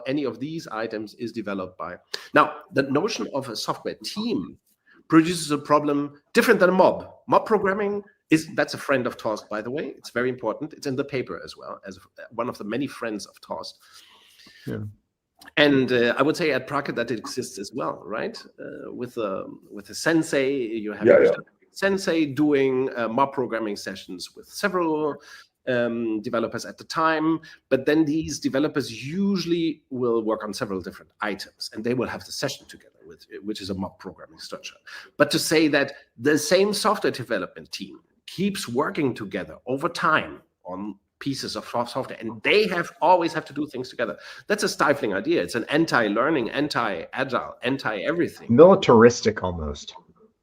any of these items is developed by. Now, the notion of a software team produces a problem different than a mob. Mob programming that's a friend of TOSD, by the way. It's very important. It's in the paper as well, as one of the many friends of TOSD. Yeah. And I would say at Pradtke that it exists as well, right? With a sensei, you have a sensei doing mob programming sessions with several developers at the time, but then these developers usually will work on several different items, and they will have the session together, which is a mob programming structure. But to say that the same software development team keeps working together over time on pieces of software, and they always have to do things together. That's a stifling idea. It's an anti-learning, anti-agile, anti-everything. Militaristic almost.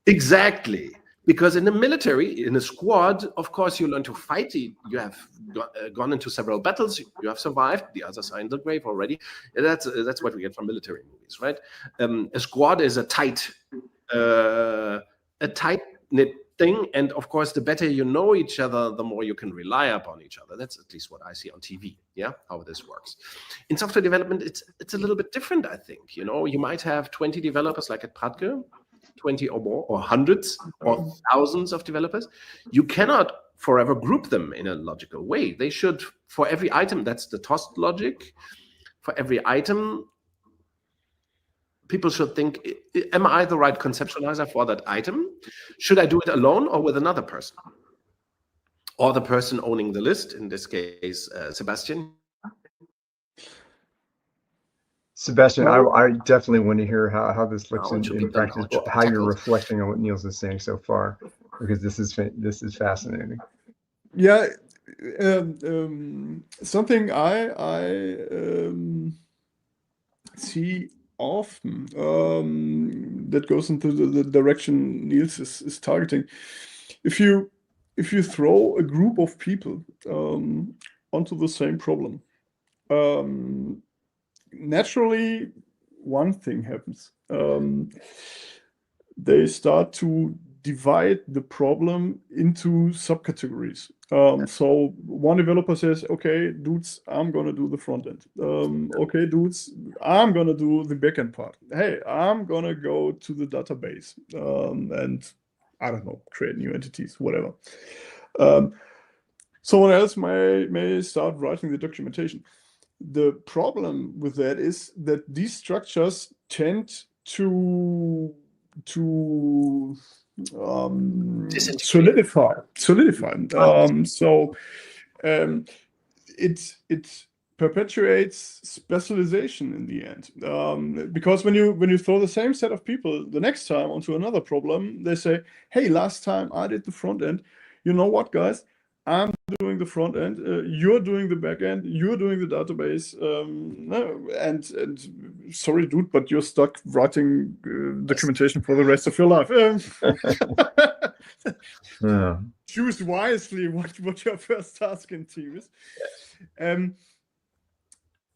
Exactly. Because in the military, in a squad, of course, you learn to fight. You have gone into several battles. You have survived. The others are in the grave already. That's what we get from military movies, right? A squad is a tight-knit thing, and of course, the better you know each other, the more you can rely upon each other. That's at least what I see on TV. Yeah, how this works. In software development, it's a little bit different. I think you might have 20 developers like at Pradtke. 20 or more, or hundreds or thousands of developers. You cannot forever group them in a logical way. They should, for every item, that's the TOSD logic, for every item, people should think, am I the right conceptualizer for that item? Should I do it alone or with another person? Or the person owning the list, in this case, Sebastian. Sebastian, I definitely want to hear how this looks in practice, how you're reflecting on what Niels is saying so far, because this is fascinating. Yeah, something I see often that goes into the direction Niels is targeting. If you if you throw a group of people onto the same problem, naturally one thing happens. They start to divide the problem into subcategories. So one developer says, okay, dudes, I'm going to do the front end. Okay, dudes, I'm going to do the backend part. Hey, I'm going to go to the database and I don't know, create new entities, whatever. Someone else may start writing the documentation. The problem with that is that these structures tend to solidify. It perpetuates specialization in the end, because when you throw the same set of people the next time onto another problem, they say, hey, last time I did the front end, you know what, guys, I'm doing the front end, you're doing the back end, you're doing the database, and sorry, dude, but you're stuck writing documentation for the rest of your life. Yeah. Choose wisely what your first task in team is.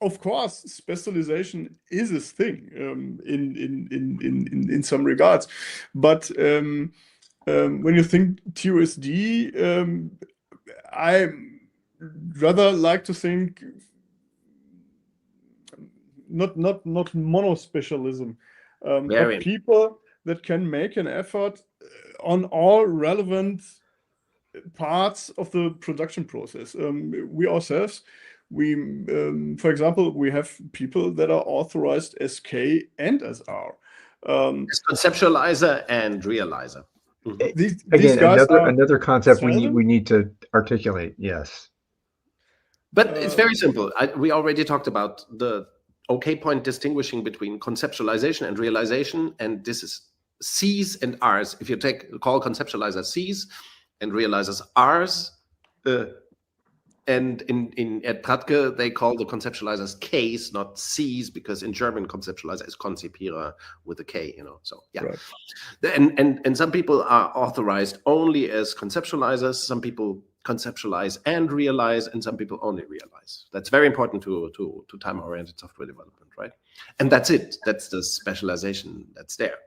Of course, specialization is a thing in some regards, but when you think TOSD, I rather like to think not monospecialism, but people that can make an effort on all relevant parts of the production process. We ourselves, for example, we have people that are authorized as K and as R. As conceptualizer and realizer. These Again, guys another concept we need to articulate. Yes, but it's very simple. We already talked about the OK point distinguishing between conceptualization and realization, and this is C's and R's. If you call conceptualizer C's and realizers R's, and at Pradtke they call the conceptualizers K's, not C's, because in German conceptualizer is Konzipierer with a K, So yeah, right. And some people are authorized only as conceptualizers. Some people conceptualize and realize, and some people only realize. That's very important to time-oriented software development, right? And that's it. That's the specialization that's there.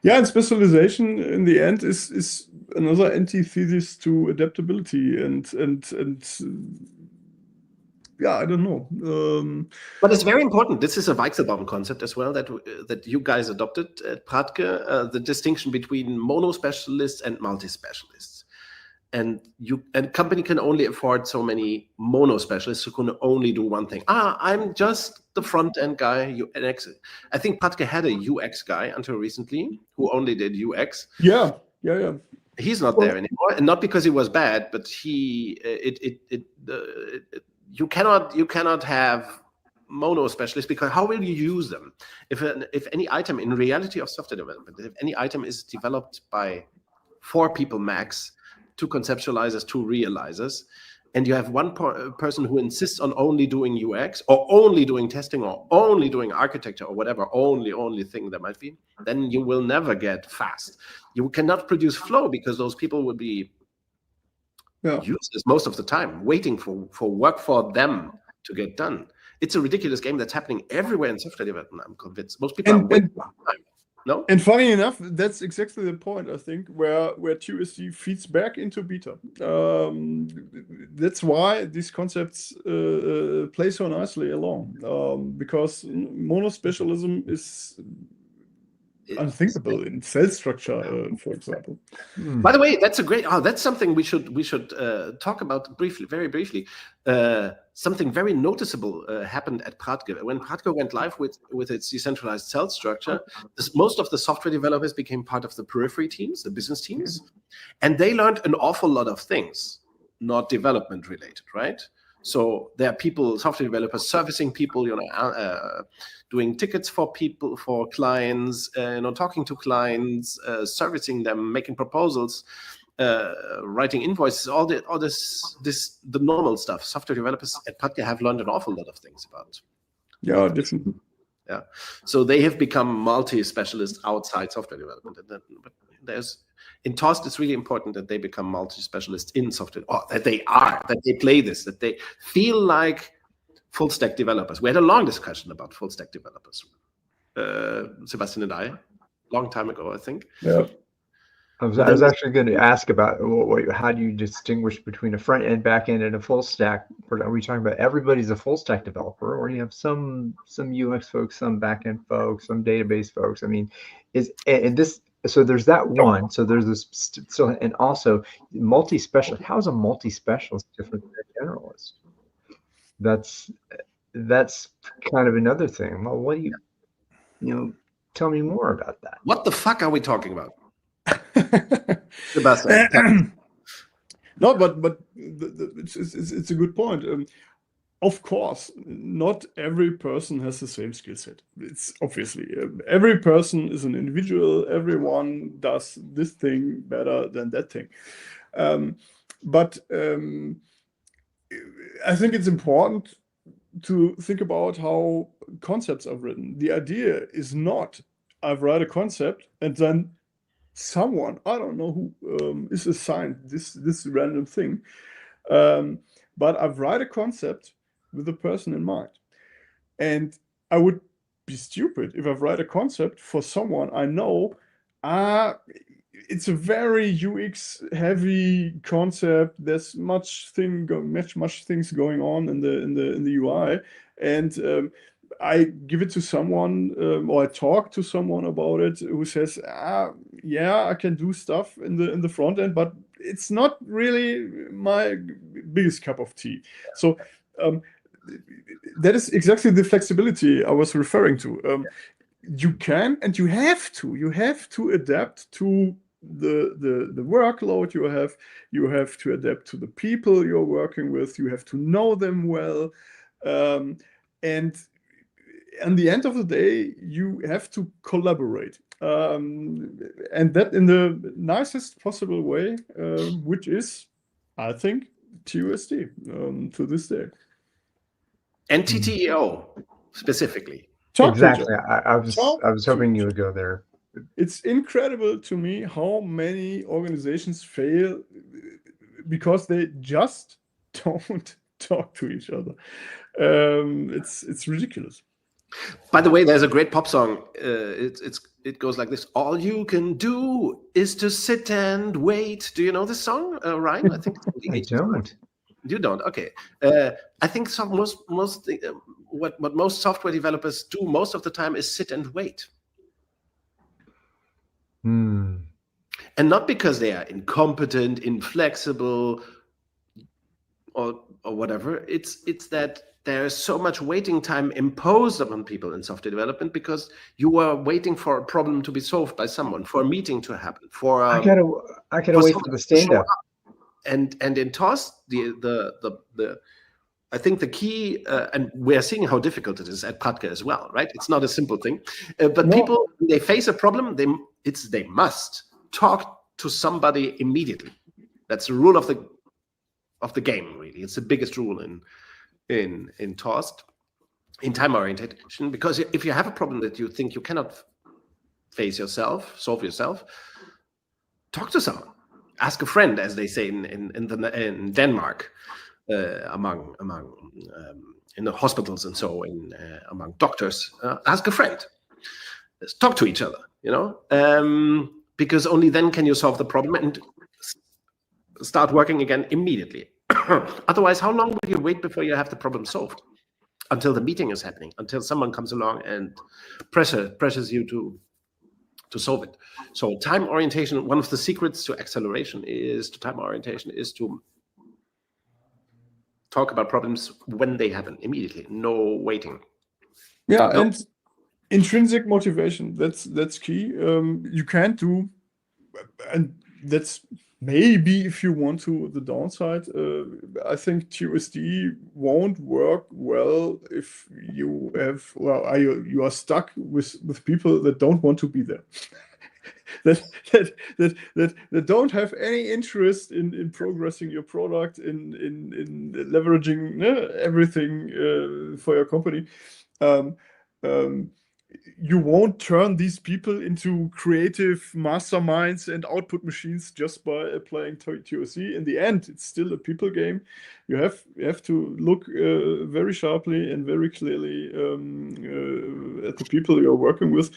Yeah, and specialization in the end is another antithesis to adaptability, and yeah, I don't know. But it's very important. This is a Weichselbaum concept as well that you guys adopted at Pradtke, the distinction between mono-specialists and multi-specialists. And a company can only afford so many mono-specialists who can only do one thing. I'm just the front-end guy, UX. I think Pradtke had a UX guy until recently who only did UX. Yeah. He's not there anymore, and not because he was bad, but you cannot have mono specialists, because how will you use them? If any item, in reality of software development, if any item is developed by 4 people max, 2 conceptualizers, 2 realizers, and you have one person who insists on only doing UX or only doing testing or only doing architecture or whatever only thing there might be, then you will never get fast. You cannot produce flow because those people will be useless most of the time, waiting for work for them to get done. It's a ridiculous game that's happening everywhere in software development, I'm convinced. Most people are waiting for time. No? And funny enough, that's exactly the point, I think, where TOSD feeds back into beta. That's why these concepts play so nicely along, because monospecialism is unthinkable in cell structure, for example. By the way, that's a great. That's something we should talk about briefly, very briefly. Something very noticeable happened at Pradtke when Pradtke went live with its decentralized cell structure. Most of the software developers became part of the periphery teams, the business teams, and they learned an awful lot of things, not development related, right? So there are people, software developers, servicing people, doing tickets for people, for clients, talking to clients, servicing them, making proposals, writing invoices, all this, the normal stuff. Software developers at Pradtke have learned an awful lot of things about. Yeah, definitely. Yeah, so they have become multi-specialists outside software development. And in TOSD, it's really important that they become multi-specialists in software, or that they play this, that they feel like full stack developers. We had a long discussion about full stack developers, Sebastian and I, long time ago, I think. Yeah. I was actually going to ask about how do you distinguish between a front end, back end, and a full stack? Are we talking about everybody's a full stack developer, or you have some UX folks, some back end folks, some database folks? I mean, so there's that one. So there's this. So and also multi-specialist. How is a multi-specialist different than a generalist? That's kind of another thing. Well, what do you tell me more about that? What the fuck are we talking about? Sebastian. No, but it's a good point. Of course, not every person has the same skill set. It's obviously every person is an individual. Everyone does this thing better than that thing. But I think it's important to think about how concepts are written. The idea is not I write a concept and then someone, I don't know who, is assigned this random thing, but I write a concept with a person in mind. And I would be stupid if I write a concept for someone I know, it's a very UX heavy concept. There's much things going on in the UI, and I give it to someone, or I talk to someone about it who says, yeah, I can do stuff in the front end, but it's not really my biggest cup of tea. So that is exactly the flexibility I was referring to. You can and you have to adapt to the workload you have. You have to adapt to the people you're working with. You have to know them well, and at the end of the day, you have to collaborate, and that in the nicest possible way, which is, I think, TOSD to this day. And TTEO specifically. Exactly. I was hoping you would go there. It's incredible to me how many organizations fail because they just don't talk to each other. It's ridiculous. By the way, there's a great pop song. It goes like this: "All you can do is to sit and wait." Do you know this song, Ryan? I think I don't. You don't? Okay. I think what most software developers do most of the time is sit and wait. And not because they are incompetent, inflexible, or whatever. It's that there is so much waiting time imposed upon people in software development because you are waiting for a problem to be solved by someone, for a meeting to happen, for I gotta wait for the stand-up. And in TOSD, the I think the key, and we are seeing how difficult it is at Pradtke as well, right? It's not a simple thing, but people, when they face a problem, they must talk to somebody immediately. That's the rule of the game, really. It's the biggest rule in TOSD, in time orientation, because if you have a problem that you think you cannot solve yourself, talk to someone. Ask a friend, as they say in Denmark, among in the hospitals and so among doctors. Ask a friend. Let's talk to each other. Because only then can you solve the problem and start working again immediately. Otherwise, how long will you wait before you have the problem solved? Until the meeting is happening, until someone comes along and pressures you to solve it. So time orientation, one of the secrets to acceleration is to talk about problems when they happen, immediately, no waiting. Yeah, and intrinsic motivation, that's key. You can't do, and that's maybe, if you want to, the downside. I think TOSD won't work well if you you are stuck with people that don't want to be there. that don't have any interest in progressing your product, in leveraging everything for your company. You won't turn these people into creative masterminds and output machines just by playing TOSD. In the end, it's still a people game. You have to look very sharply and very clearly at the people you're working with,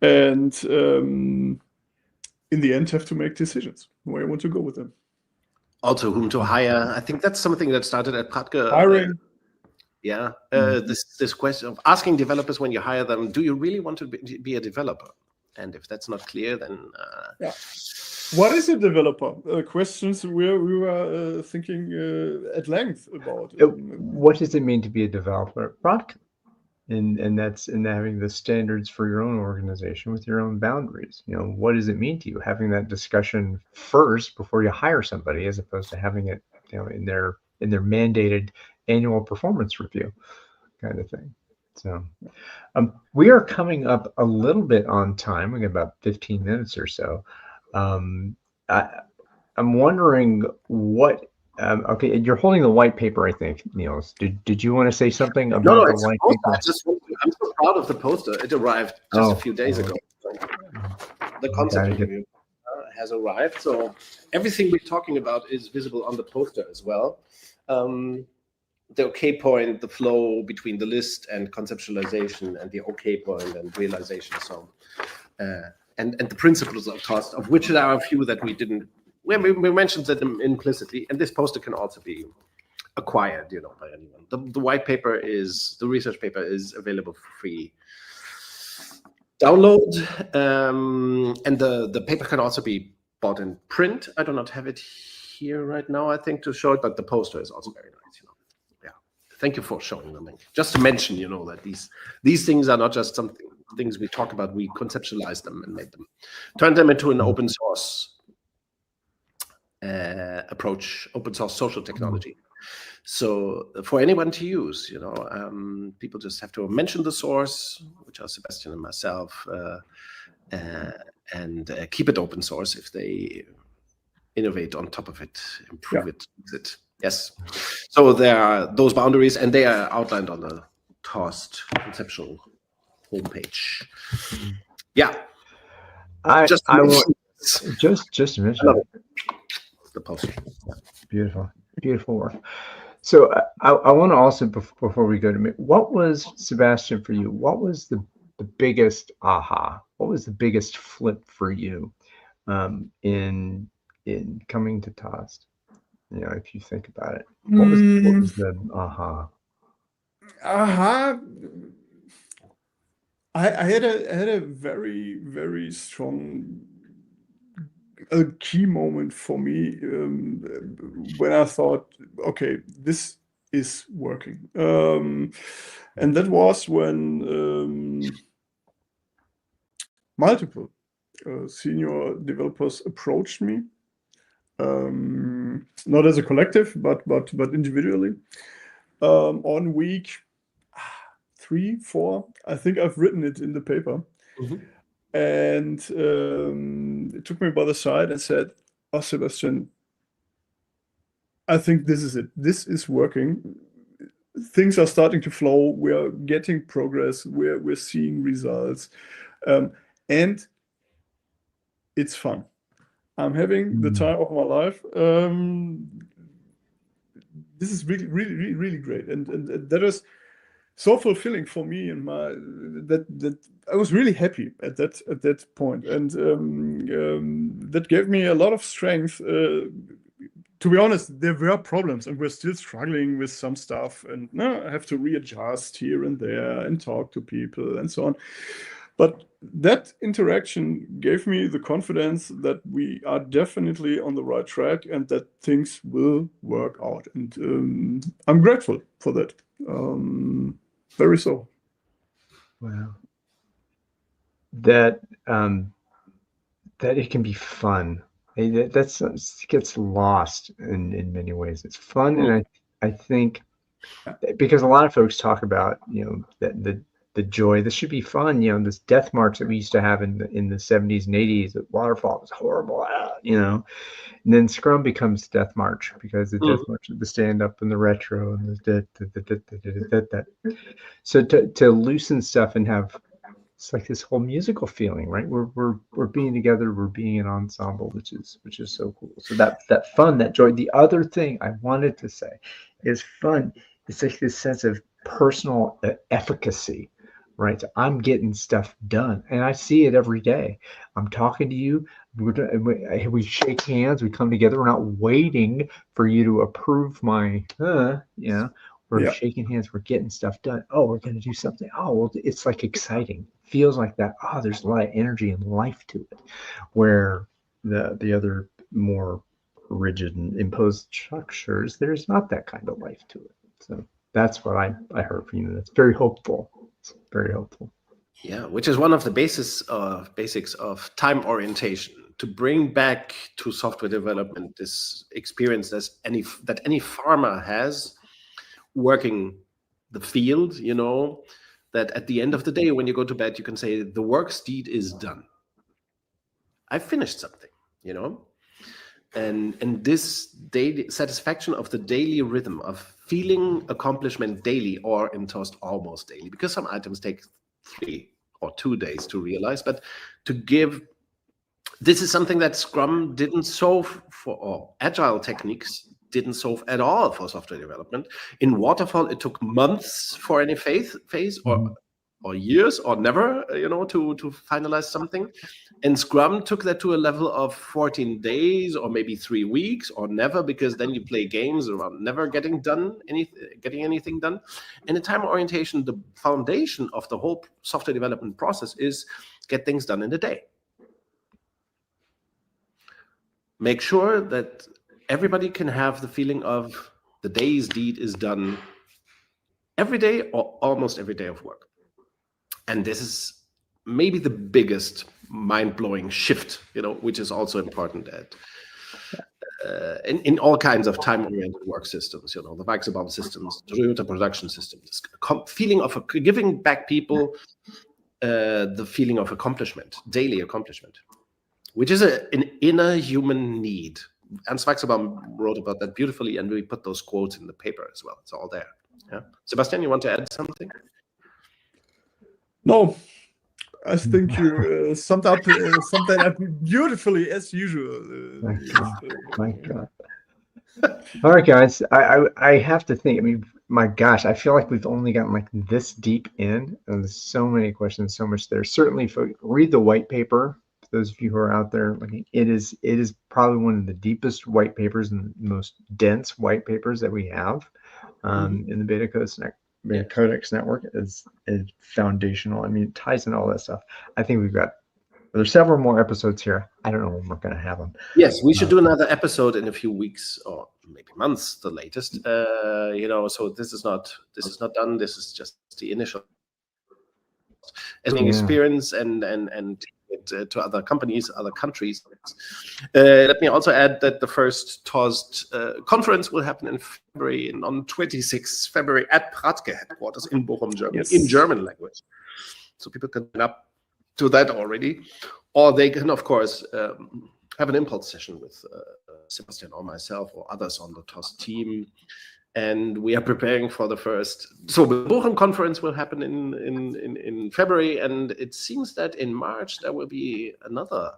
and in the end, have to make decisions where you want to go with them. Also, whom to hire. I think that's something that started at Pradtke. Hiring. This question of asking developers when you hire them, do you really want to be a developer? And if that's not clear, then what is a developer? Questions we were thinking at length about. What does it mean to be a developer at Pradtke? And that's in having the standards for your own organization with your own boundaries. What does it mean to you? Having that discussion first before you hire somebody, as opposed to having it, in their mandated annual performance review kind of thing. So we are coming up a little bit on time. We got about 15 minutes or so. I'm wondering what. Okay, you're holding the white paper, I think, Niels. Did you want to say something about the white paper? I'm so proud of the poster. It arrived just a few days ago. The concept review has arrived, so everything we're talking about is visible on the poster as well. The OK point, the flow between the list and conceptualization, and the OK point and realization. So, and the principles of TOSD, of which there are a few that we didn't. We mentioned them implicitly, and this poster can also be acquired, by anyone. The white paper the research paper is available for free download, and the paper can also be bought in print. I do not have it here right now, I think, to show it, but the poster is also very nice. Thank you for showing the link. Just to mention, that these things are not just things we talk about. We conceptualize them and turn them into an open source approach, open source social technology. So for anyone to use, people just have to mention the source, which are Sebastian and myself, and keep it open source. If they innovate on top of it, improve it, use it. Yes. So there are those boundaries, and they are outlined on the TOSD conceptual homepage. Yeah. Just to mention the poster. Yeah. Beautiful work. So I want to also, before we go to me, what was, Sebastian, for you? What was the biggest aha? What was the biggest flip for you in coming to TOSD? If you think about it, what was the aha? I had a very, very strong key moment for me when I thought, okay, this is working, and that was when multiple senior developers approached me. Not as a collective, but individually. On week 3, 4, I think I've written it in the paper, and it took me by the side and said, "Oh, Sebastian, I think this is it. This is working. Things are starting to flow. We are getting progress. We're seeing results, and it's fun. I'm having the time of my life. This is really, really, really, really great, and that is so fulfilling for me. And that I was really happy at that point, and that gave me a lot of strength. To be honest, there were problems, and we're still struggling with some stuff, and I have to readjust here and there and talk to people and so on. But that interaction gave me the confidence that we are definitely on the right track and that things will work out. And I'm grateful for that. Very so. Wow. That it can be fun. That gets lost in many ways. It's fun, and I think because a lot of folks talk about that the joy. This should be fun. You know, this death march that we used to have in the 70s and 80s, that waterfall was horrible, you know. And then Scrum becomes death march, because the death march, the stand up and the retro and the so to loosen stuff and have, it's like this whole musical feeling, right? We're being together, we're being an ensemble, which is so cool. So that fun, that joy. The other thing I wanted to say is fun. It's like this sense of personal efficacy, right? So I'm getting stuff done, and I see it every day. I'm talking to you. We shake hands. We come together. We're not waiting for you to approve my, you know. We're shaking hands. We're getting stuff done. Oh, we're going to do something. Oh, well, it's like exciting. Feels like that. Oh, there's a lot of energy and life to it. Where the other more rigid and imposed structures, there's not that kind of life to it. So that's what I heard from you. That's very hopeful. It's very hopeful. Yeah, which is one of the basics of time orientation, to bring back to software development this experience that any farmer has working the field, you know, that at the end of the day, when you go to bed, you can say the work's deed is done. I finished something, you know, and this daily satisfaction of the daily rhythm of feeling accomplishment daily, or in TOSD almost daily, because some items take 3 or 2 days to realize, but to give, this is something that Scrum didn't solve for, or Agile techniques didn't solve at all for software development. In Waterfall, it took months for any phase or years or never, you know, to finalize something. And Scrum took that to a level of 14 days or maybe 3 weeks or never, because then you play games around never getting anything done. And in time orientation, the foundation of the whole software development process is get things done in a day. Make sure that everybody can have the feeling of the day's deed is done every day or almost every day of work. And this is maybe the biggest mind-blowing shift, you know, which is also important at in all kinds of time-oriented work systems, you know, the Weichselbaum systems, the Toyota production systems, feeling of giving back people the feeling of accomplishment, daily accomplishment, which is an inner human need. Ernst Weichselbaum wrote about that beautifully, and we put those quotes in the paper as well. It's all there. Yeah. Sebastian, you want to add something? No, I think you summed up beautifully as usual. My God. All right, guys. I have to think. I mean, my gosh, I feel like we've only gotten like this deep in, and there's so many questions, so much there. Certainly, read the white paper. Those of you who are out there, it is probably one of the deepest white papers and most dense white papers that we have in the BetaCodex network. Is foundational. I mean, it ties in all that stuff. I think there's several more episodes here. I don't know when we're going to have them. Yes, we should do another episode in a few weeks or maybe months, the latest. You know, so this is not done. This is just the initial experience and to other companies, other countries. Let me also add that the first TOSD conference will happen in February, on 26 February at Pradtke headquarters in Bochum, Germany, in German language. So people can sign up to that already, or they can, of course, have an impulse session with Sebastian or myself or others on the TOSD team. And we are preparing for the first. So the Bochum conference will happen in February, and it seems that in March there will be another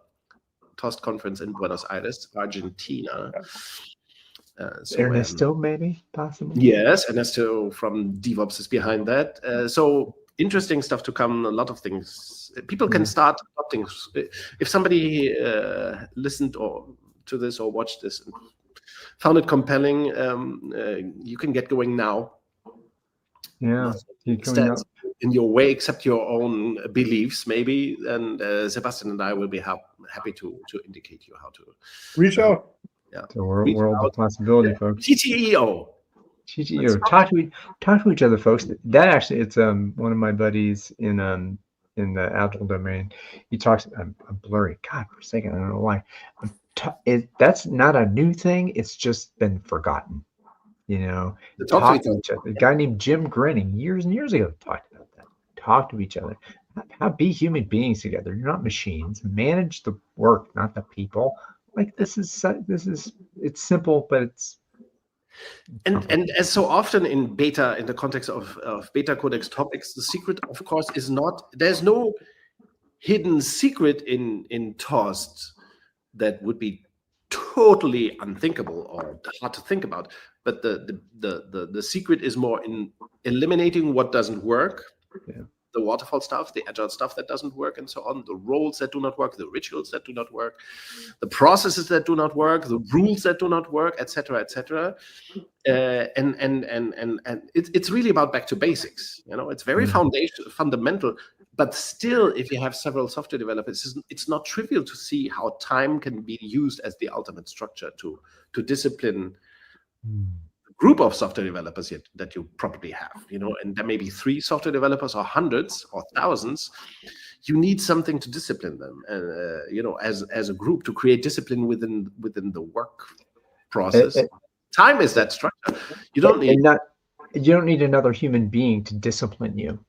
TOSD conference in Buenos Aires, Argentina. So Ernesto, maybe, possibly. Yes, Ernesto from DevOps is behind that. So interesting stuff to come. A lot of things. People can start adopting. If somebody listened to this or watched this and found it compelling, you can get going now. Yeah, stands in your way, except your own beliefs, maybe. And Sebastian and I will be happy to indicate you how to reach out. Yeah, the world of possibility, folks. TTEO. Talk to each other, folks. That actually, it's one of my buddies in the Agile domain. He talks. I'm blurry. God, for a second, I don't know why. That's not a new thing. It's just been forgotten. You know, talk to each other. A guy named Jim Grenning years and years ago talked about that. talk to each other. Be human beings together. You're not machines. Manage the work, not the people. Like this is it's simple, but it's and as so often in the context of BetaCodex topics, the secret, of course, is not, there's no hidden secret in TOSD that would be totally unthinkable or hard to think about. But the secret is more in eliminating what doesn't work, the waterfall stuff, the agile stuff that doesn't work, and so on, the roles that do not work, the rituals that do not work, the processes that do not work, the rules that do not work, etc., etc. And it's really about back to basics. It's very fundamental. But still, if you have several software developers, it's not trivial to see how time can be used as the ultimate structure to discipline a group of software developers that you probably have. And there may be 3 software developers or hundreds or thousands. You need something to discipline them, as a group, to create discipline within the work process. Time is that structure. You don't need another human being to discipline you.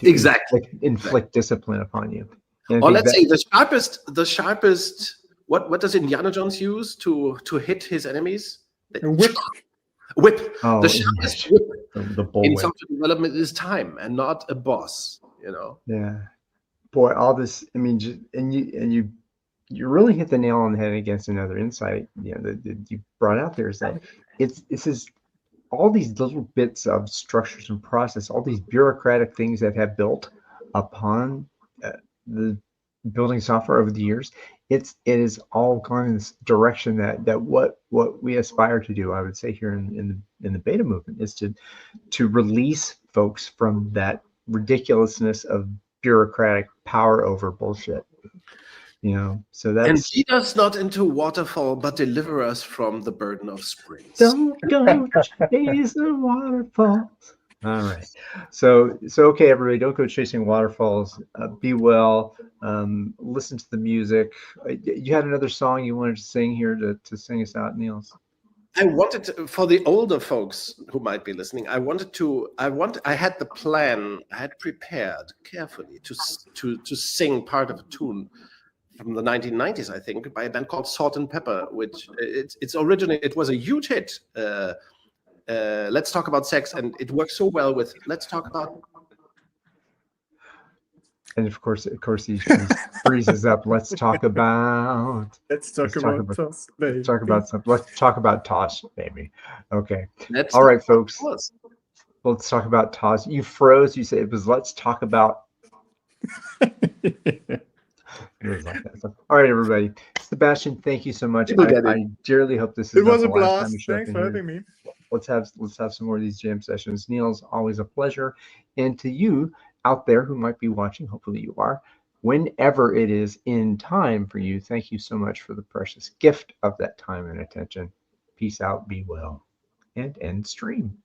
Exactly. Inflict discipline upon you. Or let's say the sharpest. What does Indiana Jones use to hit his enemies? A whip. Whip. Oh, the sharpest whip the bull in whip. software development is time, and not a boss. Yeah, boy, all this. I mean, you really hit the nail on the head against another insight. That you brought out there is that it's all these little bits of structures and process, all these bureaucratic things that have built upon the building software over the years. It is all gone in this direction that what we aspire to do, I would say, here in the beta movement, is to release folks from that ridiculousness of bureaucratic power over bullshit. So that's, and lead us not into waterfall, but deliver us from the burden of springs. Don't go chasing waterfalls. All right. So okay, everybody, don't go chasing waterfalls. Be well. Listen to the music. You had another song you wanted to sing here to sing us out, Niels. I wanted to, for the older folks who might be listening, I had the plan, I had prepared carefully to sing part of a tune from the 1990s, I think, by a band called Salt and Pepper, which it was a huge hit. Let's Talk About Sex, and it works so well with Let's Talk About. And of course, he freezes up. Let's talk about. Let's talk about TOS, baby. Let's talk about something. Let's talk about TOS, baby. Okay. All right, folks. Let's talk about TOS. You froze. You said it was Let's Talk About. It was like that. So, all right, everybody. Sebastian, thank you so much. I dearly hope this is. It was a blast. Thanks for having me. Let's have some more of these jam sessions. Niels, always a pleasure. And to you out there who might be watching, hopefully you are, whenever it is in time for you, thank you so much for the precious gift of that time and attention. Peace out, be well, and end stream.